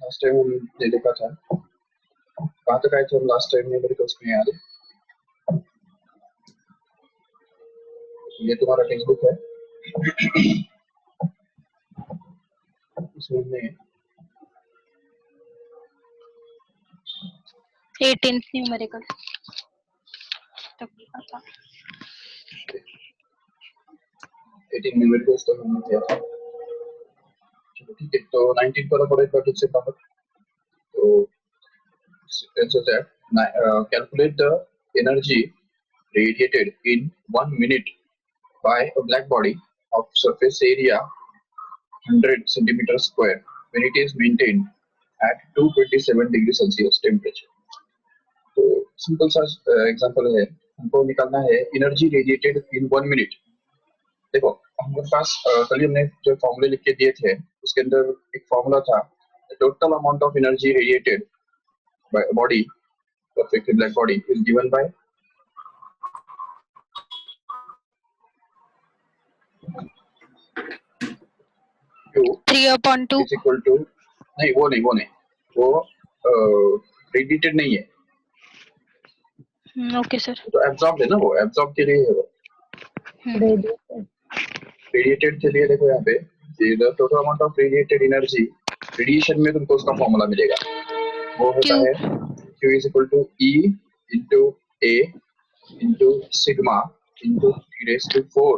Last time हमने देखा था, कहाँ तक आए थे हम लास्ट टाइम में, मेरे को उसमें याद है। ये तुम्हारा टेक्स्ट बुक है, इसमें हमने 18th न्यूमेरिकल तक था। 18 न्यूमेरिकल्स तो हमने किया था। चलो ठीक है, तो 19 को पढ़े तो ठीक से पापा। तो answer that calculate the energy radiated in 1 minute by a black body of surface area 100 centimeters square when it is maintained at 227 degree Celsius temperature. तो सिंपल सा एग्जांपल है, हमको निकालना है एनर्जी रेडिएटेड इन 1 मिनट। देखो हमारे पास कल हमने जो फॉर्मूले लिख के दिए थे उसके अंदर एक फॉर्मूला था, total amount of energy radiated by a body, perfectly black body, is given by Q 3/2 is equal to, नहीं वो रेडिएटेड नहीं है। Okay sir. तो एब्जॉर्ब है ना, वो एब्जॉर्ब के लिए है वो। रेडिएटेड के लिए देखो यहाँ पे the total amount of radiated energy, radiation में तुमको उसका फॉर्मूला मिलेगा, वो होता है Q is equal to E into A into sigma into T raised to 4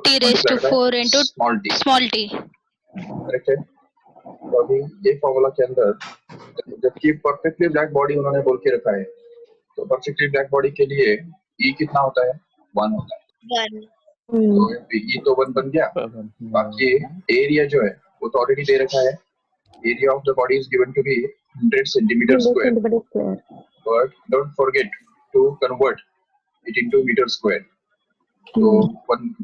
into small t। Correct है। तो अभी ये फॉर्मूला के अंदर जबकि परफेक्टली ब्लैक बॉडी उन्होंने बोल के रखा है, तो परफेक्टली ब्लैक बॉडी के लिए E कितना होता है, 1 होता है। 1। तो E तो 1 बन गया। बाकी एरिया जो है वो तो ऑलरेडी दे रखा है, area of the body is given to be 100 centimetre square, but don't forget to convert it into meter square. So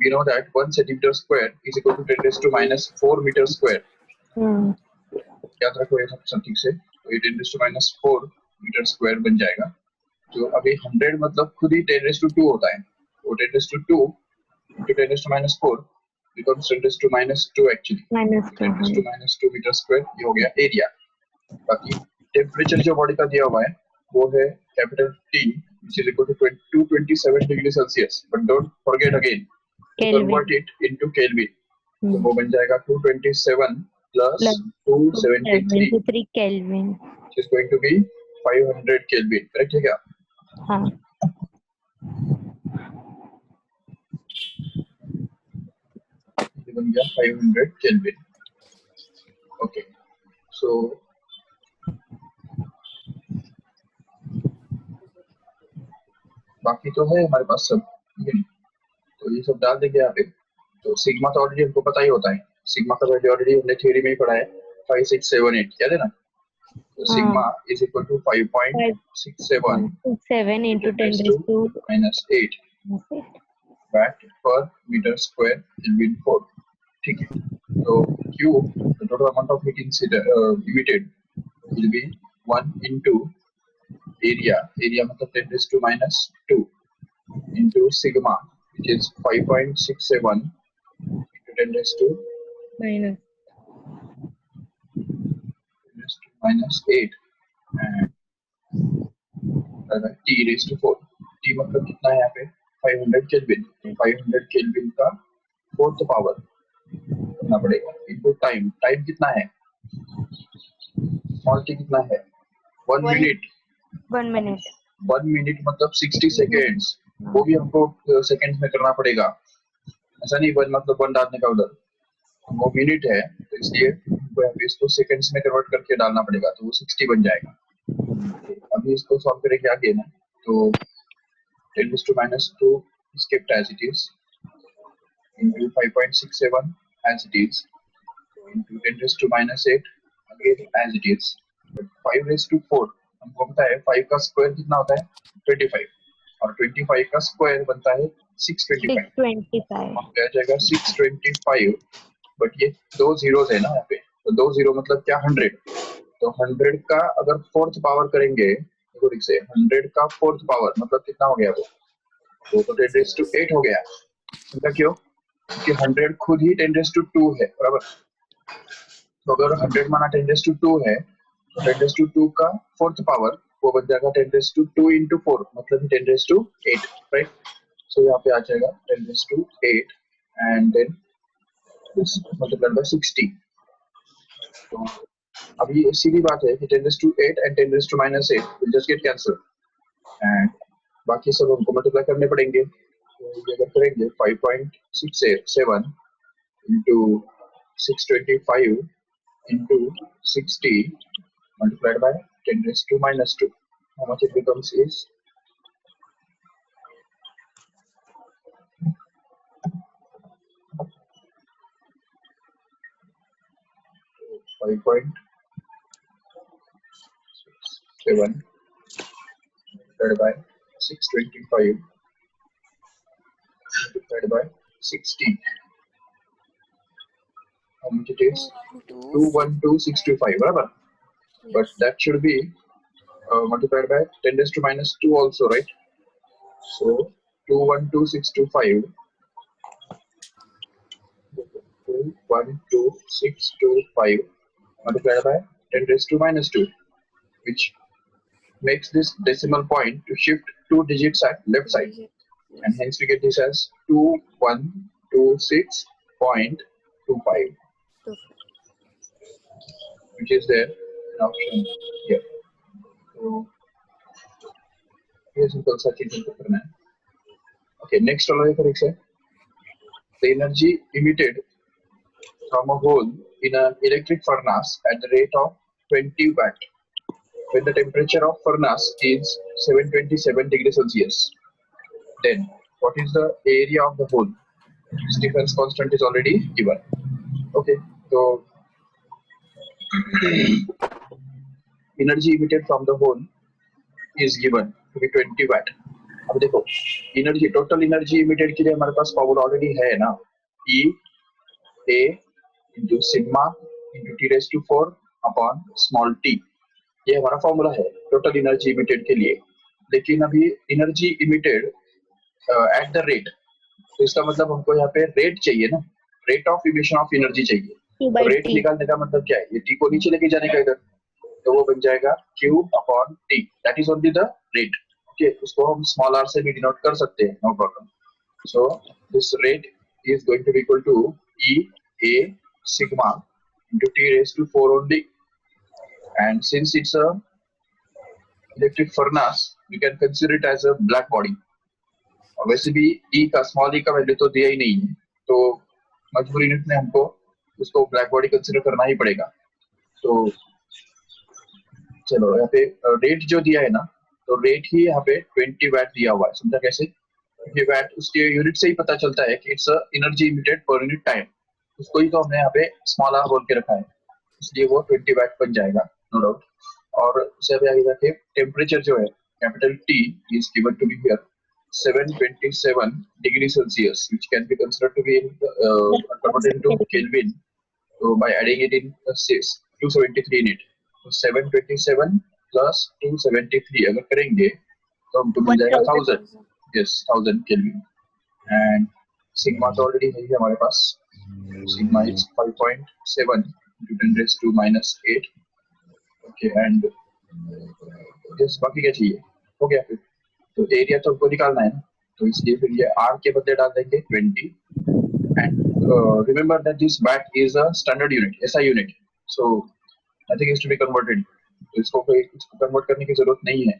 we know that 1 centimeter square is equal to 10 raised to minus 4 meter square. याद रखो ये सब ठीक से, तो ये 10 raised to minus 4 meter square बन जाएगा। तो अभी 100 मतलब खुद ही 10 raised to 2 होता है, तो 10 raised to 2 into 10 raised to minus 4 becomes 10 raised to minus 2 actually, 10 raised to minus 2 meter square। ये हो गया एरिया। बाकी टेम्परेचर जो बॉडी का दिया हुआ है वो है capital T which is equal to 227 degree Celsius, but don't forget again to convert it into Kelvin। तो वो बन जाएगा 227 plus 273 Kelvin, which is going to be 500 Kelvin। Correct है क्या? हाँ। ये बन गया 500 Kelvin। ओके, सो बाकी तो है हमारे पास सब, तो ये सब डाल देंगे यहाँ पे। तो सिग्मा तो ऑलरेडी हमको पता ही होता है, सिग्मा का वैल्यू ऑलरेडी हमने थ्योरी में ही पढ़ा है, 5 6 7 8 याद है ना। तो sigma is equal to 5.67 into 10 raised to minus 8 watt per meter square Kelvin 4। ठीक है, तो Q the total amount of heat emitted will be 1 into area मतलब 10 raised to minus 2 into sigma which is 5.67 into 10 raised to minus 8 and T raised to 4। T मतलब कितना है यहाँ पे 500 kelvin, 500 kelvin का 4th पावर करना पड़ेगा into time. Time कितना है, स्मॉल टी कितना है, 1 मिनट। 1 मिनट मतलब 60 सेकेंड्स, वो भी हमको सेकेंड्स में करना पड़ेगा, ऐसा नहीं 1 मतलब 1 डालने का उधर, वो मिनट है तो इसलिए हमको इसको सेकेंड्स में कन्वर्ट करके डालना पड़ेगा, तो वो 60 बन जाएगा। अभी इसको सॉल्व करेंगे आगे ना, तो 10 raised to minus 2 is kept as it is into 5.67 as it is into 10 raised to minus 8 again as it is, but 5 raised to 4 हमको पता है 5 का स्क्वायर कितना होता है 25, और 25 का स्क्वायर बनता है 625 आ जाएगा 625। बट ये 2 जीरोस है ना यहाँ पे, तो 2 जीरो मतलब क्या 100, तो 100 का अगर 4th पावर करेंगे देखो ठीक से 100 का 4th पावर मतलब कितना हो गया, वो तो 10 raised to 8 हो गया। इनका क्यों, क्योंकि 100 खुद ही 10 raised to 2 है बराबर। तो अगर 100 माना 10 raised to 2 है 10 raised to 2 का fourth power वो बन जाएगा 10 raised to 2 into 4 मतलब 10 raised to 8, right? So यहाँ पे आ जाएगा 10 raised to 8 and then this multiplied by 60. तो अभी सीधी बात है कि 10 raised to 8 and 10 raised to minus 8 will just get cancelled and बाकी सब हमको मल्टीप्लाई करने पड़ेंगे. तो ये अगर करेंगे 5.67 into 625 into 60 multiplied by 10 raised to minus 2. How much it becomes is 5.67 multiplied by 625 multiplied by 60. How much it is? 212625, barabar? But that should be multiplied by 10 raised to minus 2 also, right? So 212625 212,625 multiplied by 10 raised to minus 2, which makes this decimal point to shift 2 digits at left side, and hence we get this as 2126.25, which is there in option here. So here's simple such thing. Okay, next one is the energy emitted from a hole in an electric furnace at the rate of 20 watt when the temperature of furnace is 727 degrees Celsius. Then what is the area of the hole? Stephen's constant is already given. Okay, so energy emitted from the hole is given to be 20 watt. अब देखो energy, total energy emitted के लिए हमारे पास formula already है ना, E A into sigma into t raised to 4 upon small t. ये हमारा formula है टोटल एनर्जी इमिटेड के लिए. लेकिन अभी energy emitted at the rate, तो इसका मतलब हमको यहाँ पे रेट चाहिए ना, rate of emission of energy चाहिए. तो रेट निकालने का मतलब क्या है, ये टी को नीचे लेके जाने का इधर, तो वो बन जाएगा Q upon T, that is only the rate. Okay, उसको हम स्मॉल r से भी डिनोट कर सकते हैं, no problem. So this rate is going to be equal to E A sigma into t raised to 4 only, and since it's a electric furnace we can consider it as a black body. और वैसे भी E का small e का value तो दिया ही नहीं है, तो मजबूरी में हमको उसको ब्लैक बॉडी कंसिडर करना ही पड़ेगा. तो चलो यहाँ पे रेट जो दिया है ना, तो रेट ही यहाँ पे 20 वैट दिया हुआ है. समझा कैसे? ये वैट उसके यूनिट से ही पता चलता है कि इट्स एनर्जी इमिटेड पर यूनिट टाइम, उसको ही तो हमने यहाँ पे स्मॉल r बोल के रखा है, इसलिए वो 20 वैट बन जाएगा, नो डाउट. और उससे अभी आगे जाके टेम्परेचर जो है capital T is given to be here 727 degree Celsius, which can be considered to be converted into Kelvin. So by adding it in 273 in it, so 727 plus 273 अगर करेंगे तो हमको मिल जाएगा 1000. Yes, 1000 Kelvin. And sigma तो already है हमारे पास. Sigma is 5.7 into 10 raised to minus 8. Okay, and yes, बाकी क्या चाहिए? हो गया फिर. तो एरिया तो हमको निकालना है ना, तो इसलिए फिर ये r के बदले डाल देंगे 20. And remember that this watt is a standard unit, SI unit. So nothing is to be converted. तो इसको कोई कन्वर्ट करने की जरूरत नहीं है.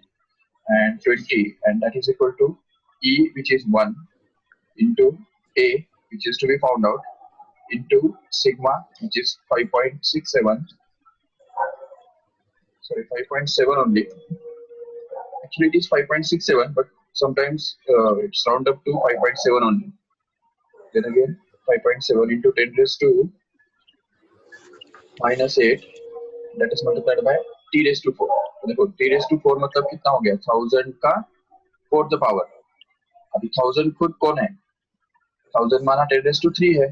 And 20, and that is equal to E, which is 1, into A, which is to be found out, into sigma, which is 5.67. Sorry, 5.7 only. Actually, it is 5.67, but sometimes it's round up to 5.7 only. Then again, 5.7 into 10 raised to minus 8, that is multiplied by t raised to 4. तो देखो t raised to 4 मतलब कितना हो गया, 1000 का fourth power. अभी 1000 खुद कौन है, 1000 माना 10 raised to 3 है,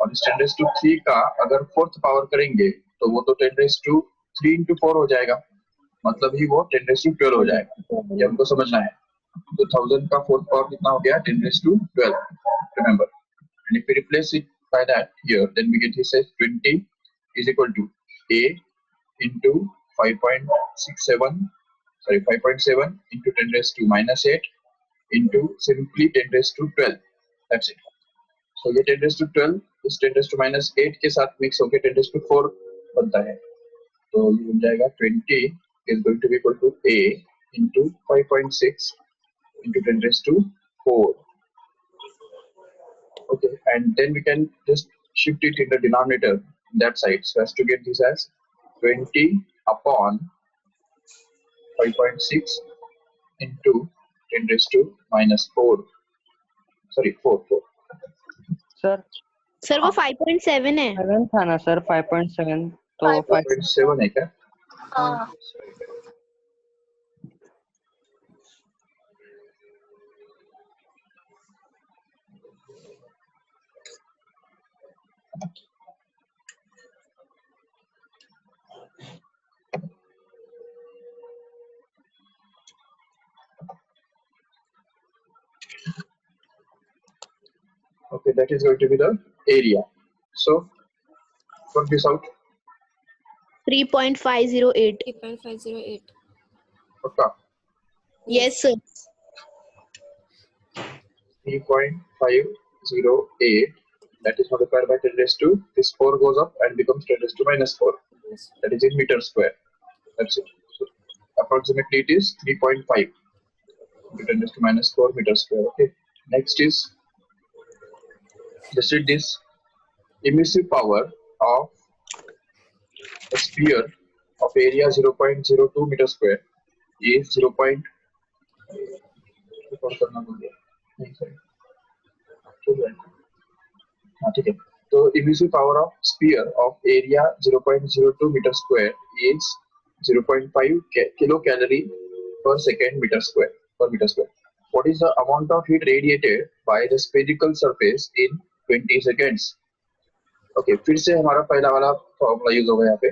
और इस 10 raised to 3 का अगर फोर्थ पावर करेंगे तो वो तो 10 raised to 3 into 4 हो जाएगा, मतलब ही वो 10 raised to 12 हो जाएगा. ये हमको समझना है. तो 1000 का फोर्थ पावर कितना हो गया, 10 raised to 12, remember. And if we replace it by that here, then we get this as 20 is equal to A into 5.7 into 10 raised to minus 8 into simply 10 raised to 12. That's it. So ये 10 raised to 12 इस 10 raised to minus 8 के साथ mix होके 10 raised to 4 बनता है. तो ये बन जाएगा 20 is going to be equal to A into 5.6 into 10 raised to 4. Okay, and then we can just shift it in the denominator that side. So as to get this as 20 upon 5.6 into 10 raised to minus 4. Sorry, 4. Sir वो 5.7 है. 7 था ना sir 5.7 तो 5.7 है क्या? हाँ. Okay, that is going to be the area. So work this out. 3.508. 3.508. Okay. Yes sir. 3.508. That is multiplied by 10 raised to, this 4 goes up and becomes 10 raised to minus 4. That is in meter square. That's it. So approximately it is 3.5 into 10 raised to minus 4 meter square. Okay. Next is, just read this. Emissive power of a sphere of area 0.02 meter square is 0. So emissive power of sphere of area 0.02 meter square is 0.5 kilocalorie per second meter square per meter square. What is the amount of heat radiated by the spherical surface in 20 seconds? Okay, फिर से हमारा पहला वाला formula use होगा यहाँ पे.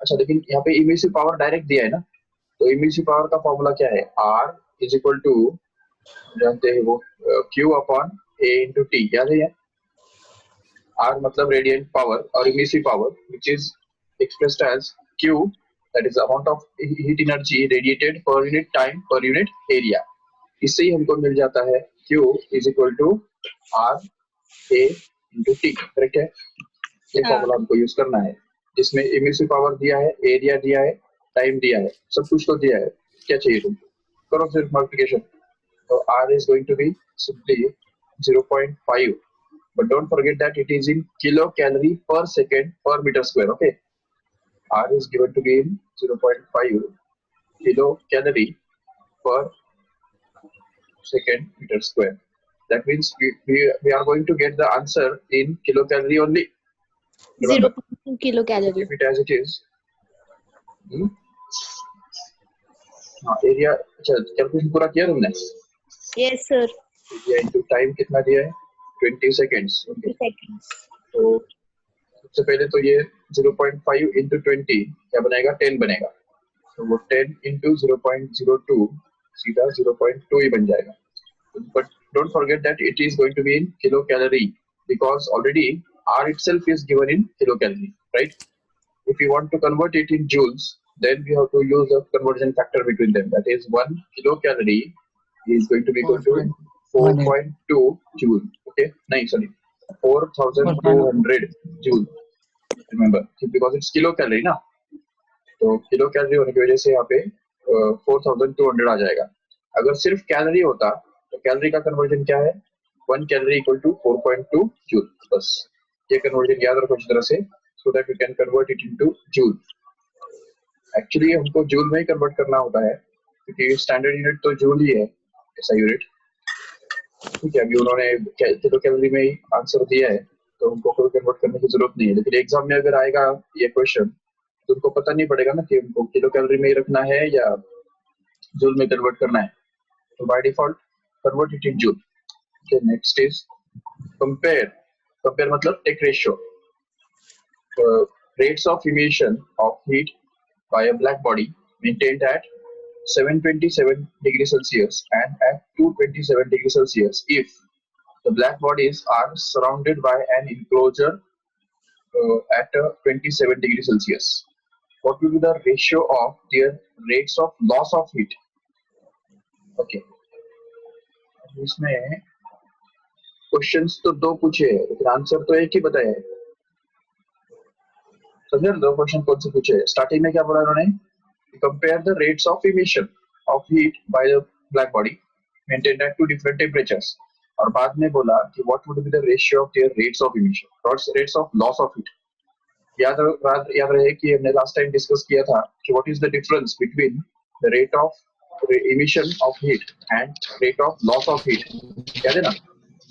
अच्छा, लेकिन यहाँ पे इमिसिव पावर डायरेक्ट दिया है ना, तो इमिसिव पावर का फॉर्मूला क्या है? R इज इक्वल टू, जानते हैं वो, Q upon A into T. याद है? R मतलब रेडिएंट पावर और emissive power which is expressed as Q, that is amount of heat energy radiated per unit time per unit area. इससे ही हमको मिल जाता है Q is equal to R A into T. Correct है? ये formula हमको यूज करना है, जिसमें इमिसिव पावर दिया है, एरिया दिया है, टाइम दिया है, सब कुछ तो दिया है. क्या चाहिए तुमको? करो फिर मल्टीप्लिकेशन. तो R is going to be simply 0.5, but don't forget that it is in kilocalorie per second per meter square. Okay, R is given to be in 0.5 kilocalorie per second meter square. That means we are going to get the answer in kilocalorie only. 0.2 kilocalorie. Keep it as it is. Area, अच्छा calculation पूरा किया तुमने? Yes sir. Area into time कितना दिया है? 20 seconds. Okay, तो सबसे पहले तो ये 0.5 इंटू 20 क्या बनेगा? 10 बनेगा. तो वो 10 इंटू 0.02 सीधा 0.2 ही बन जाएगा. But don't forget that it is going to be in kilocalorie because already R itself is given in kilocalorie, right? If you want to convert it in joules, then we have to use a conversion factor between them. That is 1 kilocalorie is going to be equal to 4.2 joule. Okay, no, sorry, 4,200 joule. Remember, because it's kilocalorie ना, तो kilocalorie होने की वजह से यहाँ पे 4,200 आ जाएगा. अगर सिर्फ कैलोरी होता तो कैलोरी का कन्वर्जन क्या है? 1 कैलोरी इक्वल टू 4.2 जूल. बस ये कन्वर्जन याद रखो इस तरह से, so that we can convert it into joule. Actually हमको जूल में ही कन्वर्ट करना होता है क्योंकि स्टैंडर्ड यूनिट तो जूल ही है, ऐसा यूनिट. ठीक है, अभी उन्होंने किलो कैलोरी में ही आंसर दिया है तो हमको कोई कन्वर्ट करने की जरूरत नहीं है. लेकिन एग्जाम में अगर आएगा ये क्वेश्चन तो उनको पता नहीं पड़ेगा ना कि हमको किलो कैलोरी में ही रखना है या जूल में कन्वर्ट करना है. तो by default convert it in joule. Okay, next is compare. Compare मतलब take ratio. Rates of emission of heat by a black body maintained at 727 degrees Celsius and at 227 degrees Celsius if the black bodies are surrounded by an enclosure at 27 degrees Celsius. what will be the ratio of their rates of loss of heat. Okay, इसमें questions तो दो पूछे हैं लेकिन answer तो एक ही बताया है. समझे? दो क्वेश्चन कौन से पूछे? स्टार्टिंग में क्या बोला उन्होंने? Compare the rates of emission of heat by the black body maintained at two different temperatures, और बाद में बोला कि what would be the ratio of their rates of emission और rates of loss of heat. याद रहे कि हमने लास्ट टाइम डिस्कस किया था कि what is the difference between the rate of emission of heat and rate of loss of heat. याद है ना?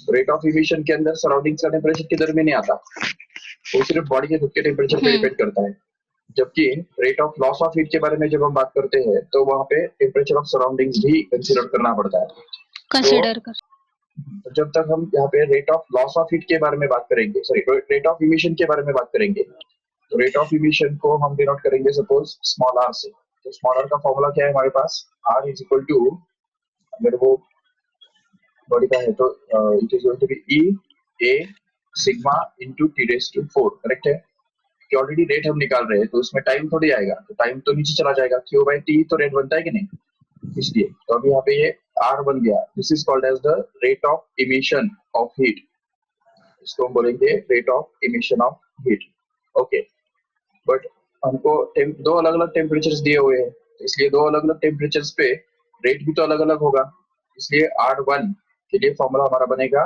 रेट ऑफ इमिशन के अंदर सराउंडिंग्स का टेम्परेचर किधर में नहीं आता, वो सिर्फ बॉडी के खुद के टेम्परेचर पे डिपेंड करता है. जबकि rate of loss of heat के बारे में जब हम बात करते हैं तो वहां पे टेम्परेचर ऑफ सराउंडिंग्स भी कंसीडर करना पड़ता है. तो जब तक हम यहाँ पे rate of loss of heat के बारे में बात करेंगे, सॉरी रेट ऑफ इमिशन के बारे में बात करेंगे, तो रेट ऑफ इमिशन को हम डिनोट करेंगे सपोज स्मॉल आर से. तो स्मॉल आर का फॉर्मूला क्या है हमारे पास? आर इज इक्वल टू, अगर वो बॉडी का है तो it is going to be E A sigma into T raise to 4. Correct है कि ऑलरेडी रेट हम निकाल रहे हैं तो उसमें टाइम थोड़ी आएगा, तो टाइम तो नीचे चला जाएगा, क्यू बाई टी तो रेट बनता है कि नहीं, इसलिए. तो अभी यहाँ पे ये आर बन गया. This is called as the rate of emission of heat. इसको हम बोलेंगे rate of emission of heat. Okay, but हमको दो अलग अलग टेम्परेचर्स दिए हुए हैं, इसलिए दो अलग अलग टेम्परेचर्स पे रेट भी तो अलग अलग होगा. इसलिए R1 के लिए फॉर्मूला हमारा बनेगा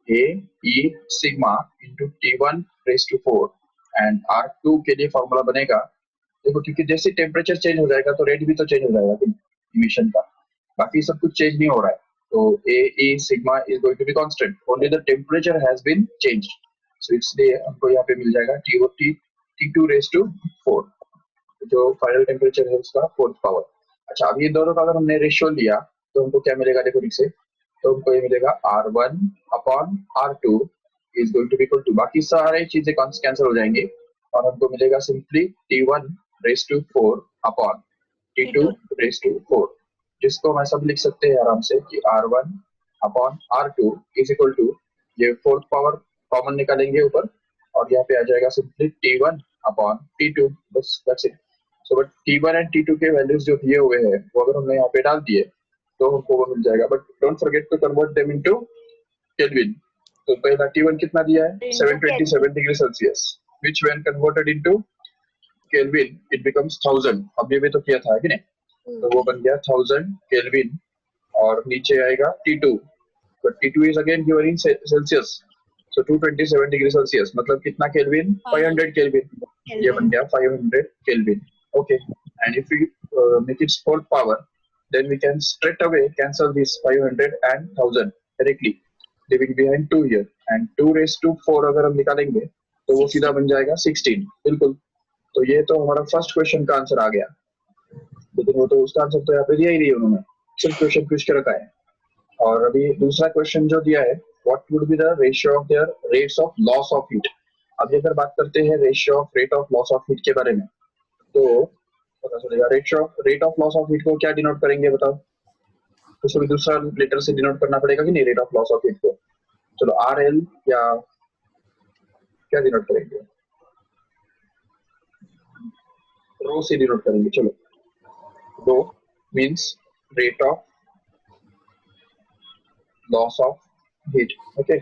A e sigma into T1 raise to 4, and R2 के लिए फॉर्मूला बनेगा, देखो क्योंकि जैसे टेम्परेचर चेंज हो जाएगा तो रेट भी तो चेंज हो जाएगा इमिशन का, बाकी सब कुछ चेंज नहीं हो रहा है. तो A e sigma is going to be constant, only the temperature has been changed. So इसलिए हमको यहाँ पे मिल जाएगा T2 रेज़ टू 4, जो फाइनल टेम्परेचर है उसका 4th पावर. अच्छा, अब ये दोनों का अगर हमने रेशियो लिया तो हमको क्या मिलेगा? देखो ठीक से, तो हमको ये मिलेगा R1 upon R2 is going to be equal to, बाकी सारे चीजें कैंसिल हो जाएंगे और हमको मिलेगा simply T1 raise to 4 upon T2 raise to 4, जिसको हम ऐसा भी लिख सकते हैं आराम से कि R1 upon R2 is equal to, ये 4th पावर कॉमन निकालेंगे ऊपर और यहाँ पे आ जाएगा सिंपली T1 अपॉन T2, बस that's it. So but T1 and T2 के वैल्यूज जो दिए हुए हैं वो अगर हमने यहाँ पे डाल दिए तो हमको वो मिल जाएगा, but don't forget to convert them into Kelvin. तो पहला T1 कितना दिया है? 727 degree Celsius, which when converted into Kelvin it becomes 1000. अब ये भी तो किया था कि नहीं, तो वो बन गया 1000 केल्विन. और नीचे आएगा T2, but T2 is again given in Celsius, so 227 degree Celsius मतलब कितना केल्विन? 500 केल्विन. ये बन गया 500 Kelvin. Okay, and if we make its 4th power, then we can straight away cancel this 500 and 1000 directly, leaving behind 2 here, and 2 raised to 4 अगर हम निकालेंगे तो वो सीधा बन जाएगा 16. बिल्कुल. तो ये तो हमारा फर्स्ट क्वेश्चन का आंसर आ गया, लेकिन वो तो उसका आंसर तो यहाँ पे दिया ही नहीं उन्होंने, सिर्फ क्वेश्चन पूछ के रखा है. और अभी दूसरा क्वेश्चन जो दिया है, what would be the ratio of their rates of loss of heat. अभी अगर बात करते हैं ratio of rate of loss of heat के बारे में, तो पता चलेगा rate of loss of heat को क्या डिनोट करेंगे बताओ? उसको भी दूसरा लेटर से डिनोट करना पड़ेगा कि नहीं rate of loss of heat को? चलो RL या क्या डिनोट करेंगे? रो से डिनोट करेंगे. चलो, rho means rate of loss of heat. Okay,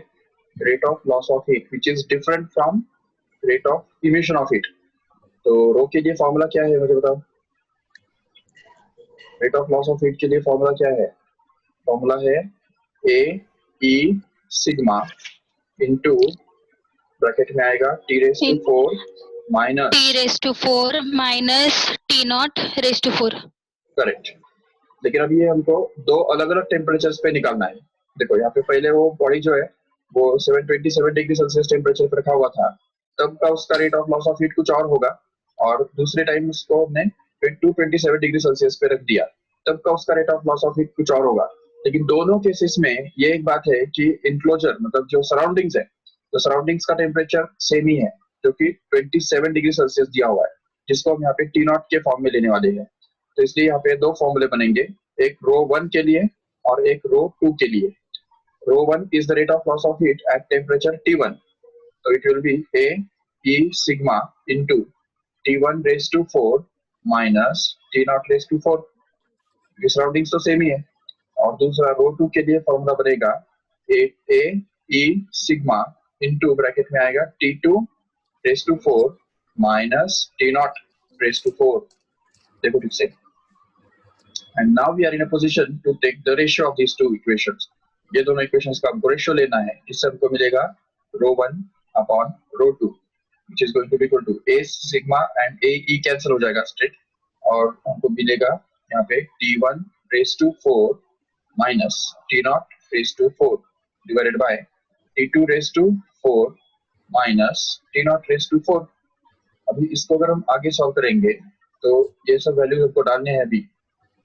rate of loss of heat which is different from rate of emission of heat. तो रो के लिए फॉर्मूला क्या है मुझे बताओ? Rate of loss of heat के लिए फॉर्मूला क्या है? फॉर्मूला है A e sigma into bracket में आएगा T raise to 4 minus T raise to 4 minus T naught raise to 4. Correct. लेकिन अब ये हमको दो अलग अलग टेम्परेचर्स पे निकालना है. देखो यहाँ पे पहले वो बॉडी जो है वो 727 डिग्री सेल्सियस टेम्परेचर पर रखा हुआ था, तब का उसका rate of loss of heat कुछ और होगा, और दूसरे टाइम उसको हमने 227 डिग्री सेल्सियस पे रख दिया, तब का उसका rate of loss of heat कुछ और होगा. लेकिन दोनों केसेस में ये एक बात है कि इनक्लोजर मतलब जो सराउंडिंग्स है, तो सराउंडिंग्स का टेम्परेचर सेम ही है, जो कि 27 डिग्री सेल्सियस दिया हुआ है, जिसको हम यहाँ पे T नॉट के फॉर्म में लेने वाले हैं. तो इसलिए यहाँ पे दो फॉर्मूले बनेंगे, एक रो 1 के लिए और एक रो 2 के लिए. रो 1 is the rate of loss of heat at temperature T1, so it will be A E sigma into T1 raised to 4 minus T0 raised to 4. ये सराउंडिंग्स तो सेम ही है. और दूसरा रो 2 के लिए फॉर्मूला बनेगा A E sigma into bracket में आएगा T2 raised to 4 minus T0 raised to 4. देखो ठीक से. And now we are in a position to take the ratio of these two equations. ये दोनों इक्वेशंस का हमको रेशियो लेना है, जिससे हमको मिलेगा ρ1 upon ρ2 which is going to be equal to A sigma and AE cancel हो जाएगा स्ट्रेट, और हमको मिलेगा यहाँ पे T1 raised to 4 minus T0 raised to 4 divided by T2 raised to 4 minus T0 raised to 4. अभी इसको अगर हम आगे सॉल्व करेंगे तो ये सब वैल्यूज हमको डालने हैं अभी.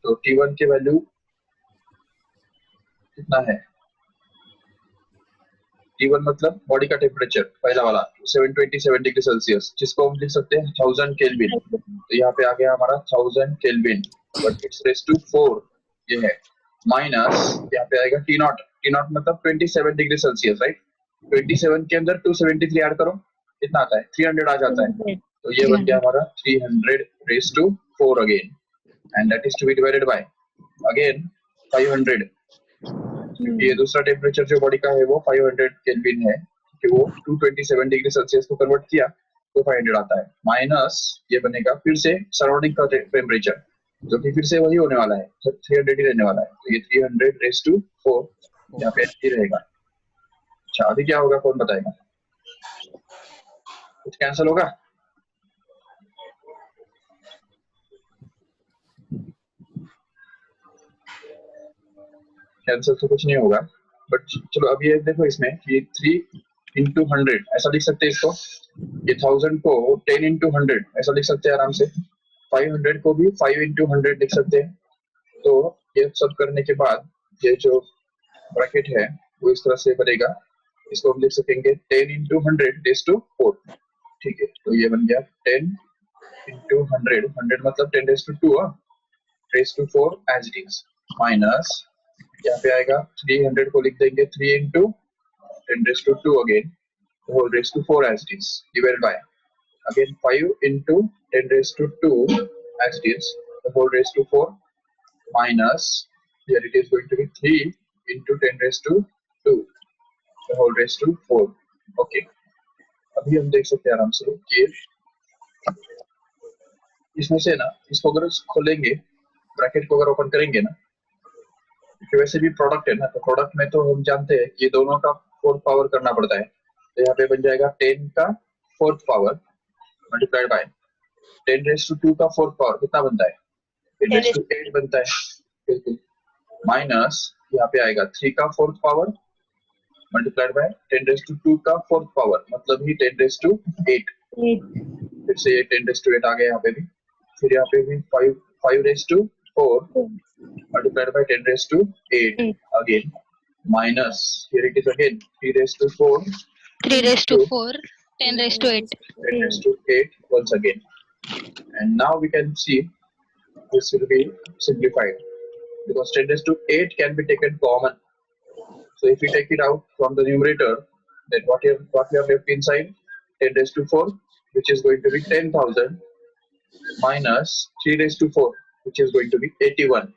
तो T1 के वैल्यू कितना है? T1 मतलब बॉडी का टेम्परेचर पहला वाला 727 डिग्री सेल्सियस, जिसको हम लिख सकते हैं 1000 केल्विन. तो यहाँ पे आ गया हमारा 1000 Kelvin, but it's raise to 4 ये है, माइनस यहाँ पे आएगा T0 मतलब 27 डिग्री सेल्सियस, राइट. 27 के अंदर 273 ऐड करो, कितना आता है? 300 आ जाता है. तो ये बन गया हमारा 300 raise to 4 again, and that is to be divided by again 500, क्योंकि ये दूसरा टेम्परेचर जो बॉडी का है वो 500 केल्विन है, कि वो 227 डिग्री सेल्सियस को कन्वर्ट किया तो 500 आता है, माइनस ये बनेगा फिर से सराउंडिंग का टेम्परेचर, जो कि फिर से वही होने वाला है, 300 ही रहने वाला है. तो ये 300 रेज़ टू 4 यहाँ पे ही रहेगा. अच्छा, अभी क्या होगा कौन बताएगा? कुछ कैंसिल होगा? कैंसिल तो कुछ नहीं होगा, बट चलो अभी ये देखो इसमें कि 3 into 100 ऐसा लिख सकते हैं इसको. ये 1000 को 10 into 100 ऐसा लिख सकते हैं आराम से. 500 को भी 5 into 100 लिख सकते हैं. तो ये सब करने के बाद ये जो ब्रैकेट है वो इस तरह से बनेगा. इसको हम लिख सकेंगे 10 into 100 raised to 4. ठीक है, तो ये बन गया 10 into 100 मतलब 10 raised to 2 raised to 4 as it is, minus यहाँ पे आएगा 300 को लिख देंगे 3 into 10 raised to 2 again whole raised to 4 as it is, divided by again 5 into 10 raised to 2 as it is the whole raised to 4, minus here it is going to be 3 into 10 raised to 2 the whole raised to 4. Okay, अभी हम देख सकते हैं आराम से कि इसमें से ना इसको अगर खोलेंगे, ब्रैकेट को अगर ओपन करेंगे ना, क्योंकि वैसे भी प्रोडक्ट है ना, तो प्रोडक्ट में तो हम जानते हैं ये दोनों का 4th पावर करना पड़ता है. तो यहाँ पे बन जाएगा 10 का 4th power multiplied by 10 raise to 2 का 4th पावर कितना बनता है? 10 रेज़ टू 8 बनता है, बिल्कुल, माइनस यहाँ पे आएगा 3 का 4th power multiplied by 10 raise to 2 का 4th पावर मतलब ही 10 रेज़ टू 8. फिर से ये 10 रेज़ टू 8 आ गया यहाँ पे भी, फिर यहाँ पे भी 5 rays to 4 multiplied by 10 raised to 8 again, minus here it is again 3 raised to 4 3 raised to 4, 10 raised to 8. 10 raised to 8 once again, and now we can see this will be simplified because 10 raised to 8 can be taken common. So if we take it out from the numerator, then what we have left inside 10 raised to 4, which is going to be 10,000 minus 3 raised to 4, which is going to be 81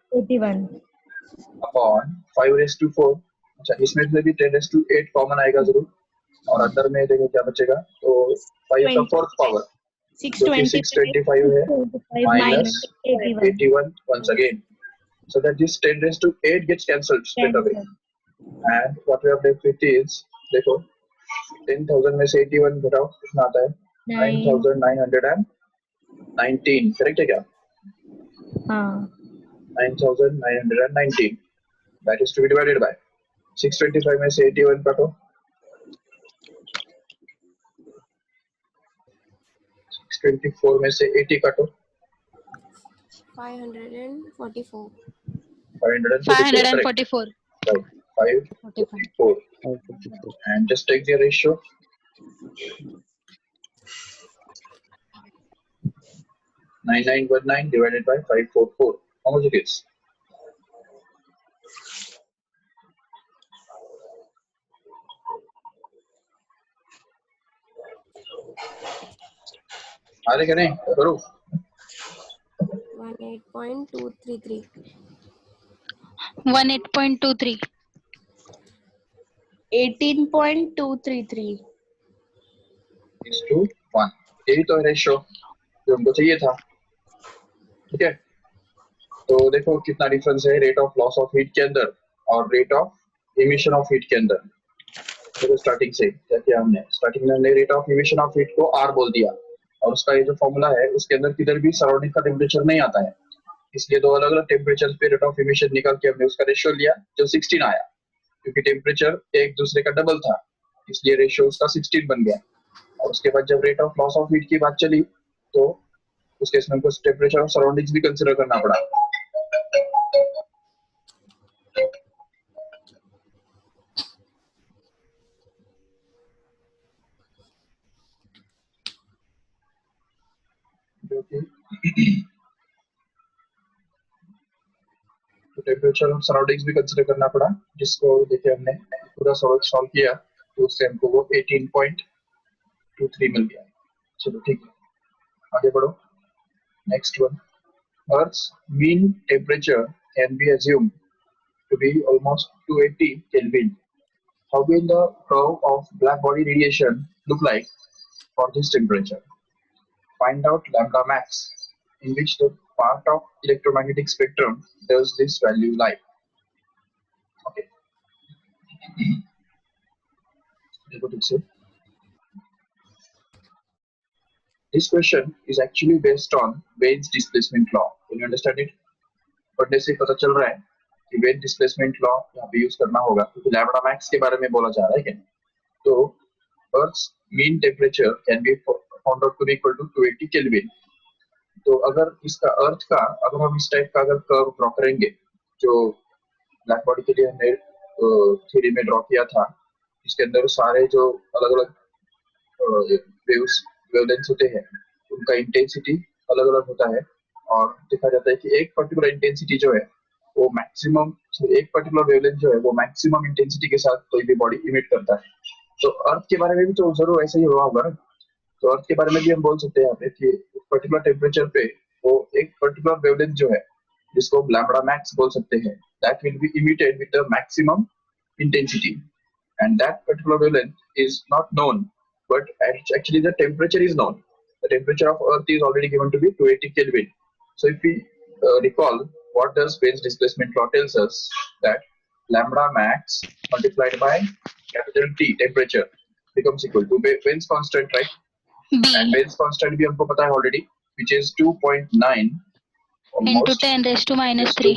upon 5 raised to 4. अच्छा, इसमें से भी 10 raised to 8 common आएगा जरूर, और अंदर में देखो क्या बचेगा, तो 5 का 4th पावर जो कि 625 है minus 81 once again, so that this 10 raised to 8 gets cancelled straight away, and what we have left with is देखो 10,000 में से 81 घटाओ कितना आता है? 9,919. करेक्ट है क्या? 9,919. That is to be divided by 625 में से 81 काटो, 624 में से 80 काटो, 544. 544. Right, 544. And just take the ratio. (9919) divided by 544. How much it is? आ रहे क्या नहीं करो 18.233 18.23 18.233 इज टू 1। यही तो है रेशियो जो हमको चाहिए था। ठीक है, तो देखो कितना डिफरेंस है rate of loss of heat के अंदर और rate of emission of heat के अंदर। देखो स्टार्टिंग से क्या किया हमने, स्टार्टिंग में हमने rate of emission of heat को आर बोल दिया और उसका ये जो फॉर्मूला है उसके अंदर किधर भी सराउंडिंग का टेम्परेचर नहीं आता है, इसलिए दो अलग अलग टेम्परेचर पे रेट ऑफ इमिशन निकाल के हमने उसका रेशियो लिया जो 16 आया, क्योंकि टेम्परेचर एक दूसरे का डबल था इसलिए रेशियो उसका 16 बन गया। और उसके बाद जब rate of loss of heat की बात चली तो उस केस में हमको टेम्परेचर ऑफ सराउंडिंग्स भी कंसीडर करना पड़ा। जो कि टेम्परेचर ऑफ सराउंडिंग्स भी कंसीडर करना पड़ा, जिसको देखिए हमने पूरा सॉल्व किया तो उससे हमको वो 18.23 मिल गया। चलो ठीक है, आगे बढ़ो। Next one, Earth's mean temperature can be assumed to be almost 280 Kelvin. How will the curve of black body radiation look like for this temperature? Find out lambda max, in which the part of electromagnetic spectrum does this value lie? Okay. This question is actually based on Wein's displacement law. Can you understand it? पढ़ने से पता चल रहा है कि when displacement law यहाँ पे use करना होगा क्योंकि लैम्ब्डा मैक्स के बारे में बोला जा रहा है क्या। तो earth's mean temperature can be found out to be equal to 280 kelvin. तो अगर इसका अर्थ का अगर हम इस टाइप का अगर कर्व ड्रॉ करेंगे जो ब्लैक बॉडी के लिए हमने थ्योरी में ड्रॉ किया था, इसके अंदर सारे जो अलग अलग वेव्स वेवलेंथ होते हैं उनका इंटेंसिटी अलग अलग होता है और देखा जाता है कि एक पर्टिकुलर इंटेंसिटी जो है वो मैक्सिमम, एक पर्टिकुलर वेवलेंथ जो है वो मैक्सिमम इंटेंसिटी के साथ कोई भी बॉडी इमिट करता है। तो अर्थ के बारे में भी तो जरूर ऐसा ही हुआ होगा ना। तो अर्थ के बारे में भी हम बोल सकते हैं यहाँ पे कि पर्टिकुलर टेम्परेचर पे वो एक पर्टिकुलर वेवलेंथ जो है जिसको लैम्ब्डा मैक्स बोल सकते हैं, that will be emitted with the maximum intensity and that particular wavelength is not known, but actually the temperature is known. The temperature of Earth is already given to be 280 Kelvin. So if we recall, what does Wein's displacement law tells us? That lambda max multiplied by capital T temperature becomes equal to Wein's constant, right? B And Wein's constant भी हमको पता है already, which is 2.9 into 10 raised to minus 3.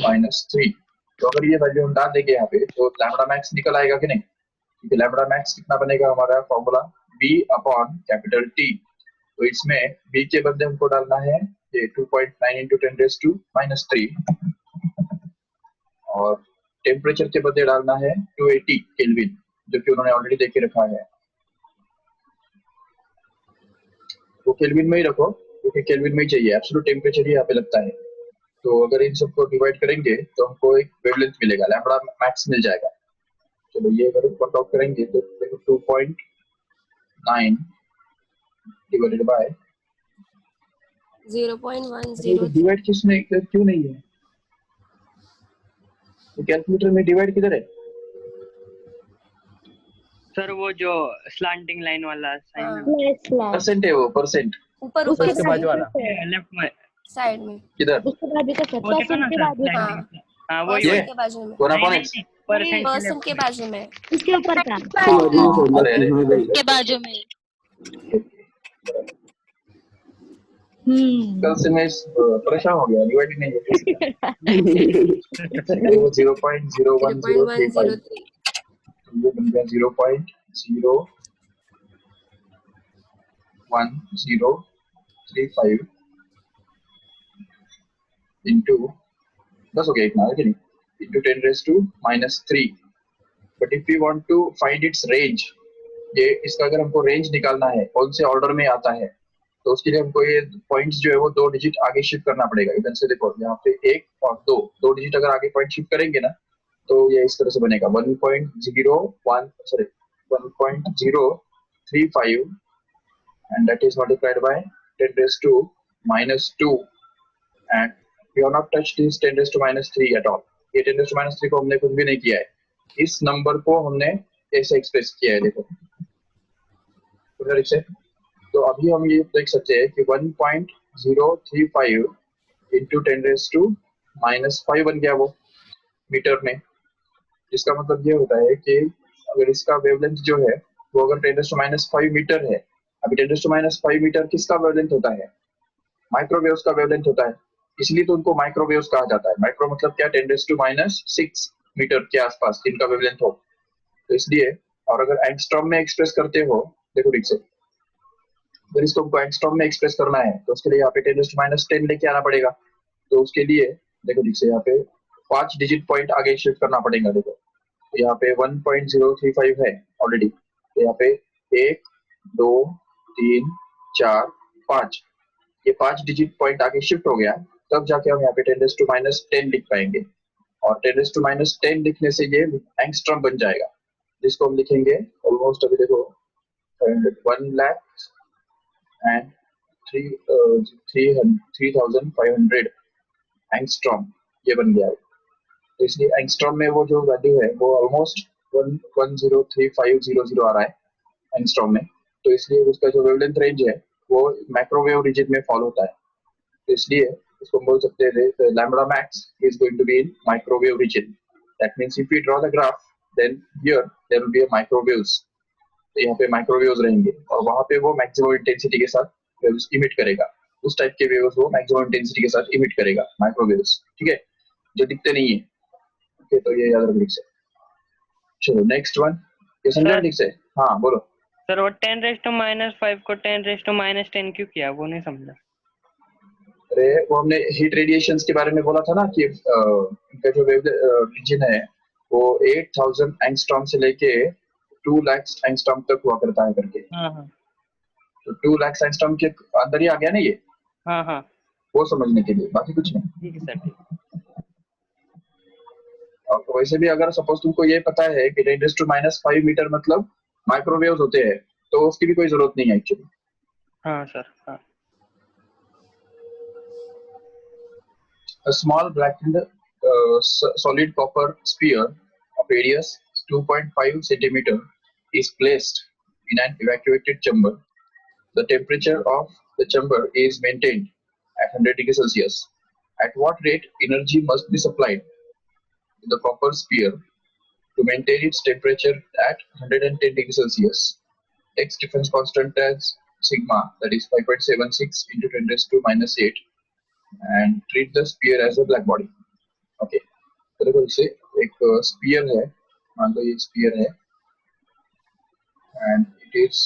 तो अगर ये value हम डाल देंगे यहाँ पे तो लैम्ब्डा मैक्स निकल आएगा कि नहीं, क्योंकि लैम्ब्डा मैक्स कितना बनेगा हमारा formula b upon capital T। तो इसमें b के बदले हमको डालना है ये 2.9 into 10 raised to minus 3 और टेम्परेचर के बदले डालना है 280 केल्विन जो कि उन्होंने ऑलरेडी देके रखा है। वो केल्विन में ही रखो क्योंकि केल्विन में ही चाहिए, एब्सोल्यूट टेम्परेचर ही यहाँ पे लगता है। तो अगर इन सबको डिवाइड करेंगे तो हमको एक वेवलेंथ मिलेगा, लैम्ब्डा मैक्स मिल जाएगा। चलो ये अगर वर्क आउट करेंगे तो देखो 2.9 डिवाइडेड बाय 0.103 डिवाइड किसमें क्यों नहीं है, तो कैलकुलेटर में डिवाइड किधर है सर? वो जो स्लांटिंग लाइन वाला साइन है, परसेंट है वो, परसेंट ऊपर उसके ऊपर बाजू वाला लेफ्ट में साइड में किधर, उसके बाजू का वो देखो ना परसेंट के सर, बाजू हाँ स्लांटिंग। हाँ वो ये परसेंट के बाजू में, 1/x परसेंट के बाजू में, उसके ऊपर का अरे अरे के बाजू में कल से मैं परेशान हो गया, डिवाइड नहीं है। वो 0.01035 ये बन गया 0.01035 इंटू बस हो गया इतना है कि नहीं, into 10 raised to minus 3। But if you want to find its range, ये इसका अगर हमको रेंज निकालना है कौन से ऑर्डर में आता है तो उसके लिए हमको ये पॉइंट्स जो है वो 2 डिजिट आगे शिफ्ट करना पड़ेगा। इधर से देखो यहाँ पे 1 और 2 डिजिट अगर आगे पॉइंट शिफ्ट करेंगे ना तो ये इस तरह से बनेगा 1.35 and that is multiplied by 10 raised to minus 2 and we have not touched this 10 raised to minus 3 at all. ये 10 raised to minus 3 को हमने कुछ भी नहीं किया है. इस नंबर को हमने ऐसे एक्सप्रेस किया है. देखो उधर से तो अभी हम ये देख सकते हैं कि 1.035 into 10 raised to minus 5 बन गया वो मीटर में. इसका मतलब ये होता है कि अगर इसका वेवलेंथ जो है वो अगर 10 raised to minus 5 मीटर है. अभी 10 raised to minus 5 मीटर किसका वेवलेंथ होता है? माइक्रोवेव्स का वेवलेंथ होता है. इसलिए तो उनको माइक्रोवेव्स कहा जाता है. माइक्रो मतलब क्या? 10 raised to minus 6 मीटर के आसपास इनका वेवलेंथ हो. तो इसलिए और अगर एंगस्ट्रॉम में एक्सप्रेस करते हो, देखो ठीक से अगर इसको हमको एंगस्ट्रॉम में एक्सप्रेस करना है तो उसके लिए यहाँ पे 10 raised to minus 10 लेके आना पड़ेगा. तो उसके लिए देखो ठीक से यहाँ पे 5 डिजिट पॉइंट आगे शिफ्ट करना पड़ेगा. देखो तो यहाँ पे 1.035 है ऑलरेडी. तो यहाँ पे 1 2 3 4 5 ये 5 डिजिट पॉइंट आगे शिफ्ट हो गया. तब जाके हम यहाँ पे 10 raised to minus 10 लिख पाएंगे और 10 raised to minus 10 लिखने से ये एंगस्ट्रॉम बन जाएगा जिसको हम लिखेंगे ऑलमोस्ट अभी देखो 1 लाख and 3,500 एंगस्ट्रॉम ये बन गया है. तो इसलिए एंगस्ट्रॉम में वो जो वैल्यू है वो ऑलमोस्ट 1.03500 आ रहा है एंगस्ट्रॉम में. तो इसलिए उसका जो वेवलेंथ रेंज है वो माइक्रोवेव रीजन में फॉल होता है. तो इसलिए इसको बोल सकते हैं lambda max is going to be in microwave region. That means if we draw the graph then here there will be a microwaves. तो यहाँ पे माइक्रोवेव्स रहेंगे और वहाँ पे वो मैक्सिमम इंटेंसिटी के साथ वेव्स इमिट करेगा. उस टाइप के वेव्स वो मैक्सिमम इंटेंसिटी के साथ इमिट करेगा माइक्रोवेव्स. ठीक है, जो दिखते नहीं है. ओके तो ये याद रखने से. चलो नेक्स्ट वन ये समझा ठीक से. हाँ बोलो सर. वो 10 raised to minus 5 को 10 raised to minus 10 क्यों किया? वो नहीं समझा. अरे वो हमने हीट रेडिएशंस के बारे में बोला था ना कि इनका जो वेव रीजन है वो 8000 एंगस्ट्रॉम से लेके 2 लाख एंगस्ट्रॉम तक हुआ करता है करके. हाँ. तो 2 लाख एंगस्ट्रॉम के अंदर ही आ गया ना ये. हाँ. वो समझने के लिए, बाकी कुछ नहीं. ठीक है सर. ठीक. और वैसे भी अगर सपोज तुमको ये पता है कि 10 raised to minus 5 मीटर मतलब माइक्रोवेव्स होते हैं तो उसकी भी कोई जरूरत नहीं है एक्चुअली. हाँ सर. हाँ. A small blackened solid copper sphere of radius 2.5 centimeter is placed in an evacuated chamber. The temperature of the chamber is maintained at 100 degrees Celsius. At what rate energy must be supplied to the copper sphere to maintain its temperature at 110 degrees Celsius? Take Stefan's constant as sigma, that is 5.76 into 10 raised to minus 8. And treat the sphere as a black body. Okay. तो देखो इसे एक spear है, मान लो ये spear है and it is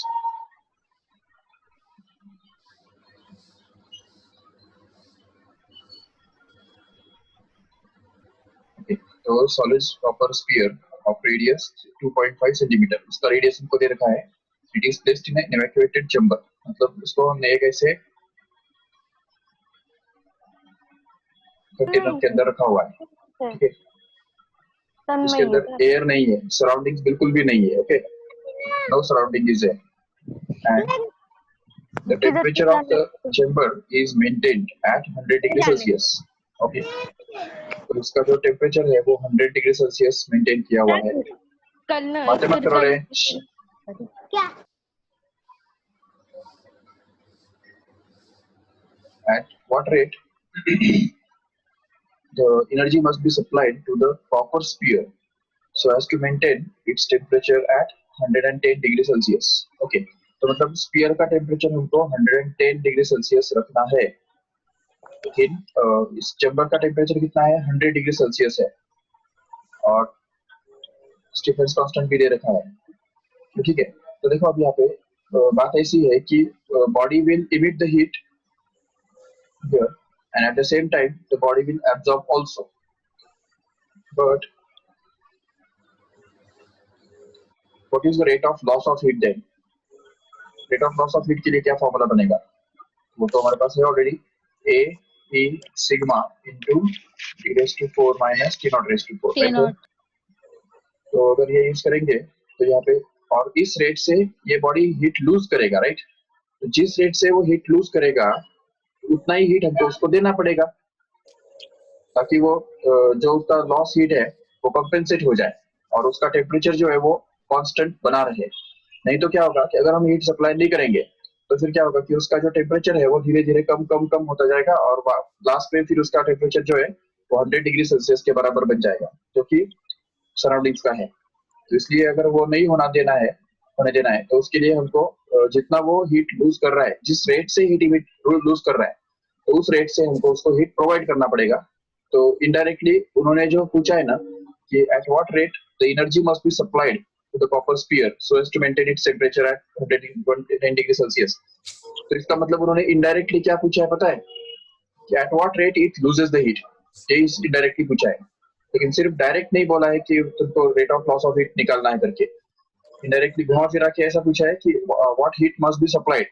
okay. तो solid copper sphere of radius 2.5 centimeter उसका रेडियस इनको दे रखा है. It is placed in an evacuated chamber. मतलब इसको हमने एक ऐसे कंटेनर के अंदर रखा हुआ है. ठीक है, इसके अंदर एयर नहीं है, सराउंडिंग्स बिल्कुल भी नहीं है. Okay, no surrounding is there and the temperature of the chamber is maintained at 100 degree Celsius. Okay, तो इसका जो टेम्परेचर है वो 100 डिग्री सेल्सियस मेंटेन किया हुआ है. बातें मत करो रे. क्या At what rate the energy must be supplied to the copper sphere so as to maintain its temperature at 110 degree Celsius. Okay, तो मतलब स्फीयर का टेम्परेचर हमको 110 डिग्री सेल्सियस रखना है. लेकिन इस चैम्बर का टेम्परेचर कितना है? 100 डिग्री सेल्सियस है और स्टीफेंस कांस्टेंट भी दे रखा है. ठीक है, तो देखो अब यहाँ पे बात ऐसी है कि body will emit the heat here and at the same time the body will absorb also. But what is the rate of loss of heat then? Rate of loss of heat के लिए क्या formula बनेगा? वो तो हमारे पास है already. A E sigma into T raised to 4 minus T naught raised to 4. T naught. तो अगर ये यूज करेंगे तो यहाँ पे और इस रेट से ये बॉडी हीट लूज करेगा, राइट? तो जिस रेट से वो हीट लूज करेगा उतना ही हीट हमको उसको देना पड़ेगा, ताकि वो जो उसका लॉस हीट है वो कंपेंसेट हो जाए और उसका टेम्परेचर जो है वो कांस्टेंट बना रहे। नहीं तो क्या होगा कि अगर हम हीट सप्लाई नहीं करेंगे तो फिर क्या होगा कि उसका जो टेम्परेचर है वो धीरे धीरे कम कम कम होता जाएगा और लास्ट में फिर उसका टेम्परेचर जो है वो 100 डिग्री सेल्सियस के बराबर बन जाएगा, जो कि सराउंडिंग्स का है। तो इसलिए अगर वो नहीं होने देना है तो उसके लिए हमको जितना वो हीट लूज कर रहा है, जिस रेट से हीट लूज कर रहा है, तो उस रेट से हमको उसको हीट प्रोवाइड करना पड़ेगा। तो इनडायरेक्टली उन्होंने जो पूछा है ना कि at what rate the energy must be supplied to the copper sphere so as to maintain its temperature at 110 degree Celsius. तो इसका मतलब उन्होंने इनडायरेक्टली क्या पूछा है पता है कि at what rate it loses the heat, ये इनडायरेक्टली पूछा है। लेकिन सिर्फ डायरेक्ट नहीं बोला है कि तुमको rate of loss of heat निकालना है करके, इनडायरेक्टली घुमा फिरा के ऐसा पूछा है कि what heat must be supplied.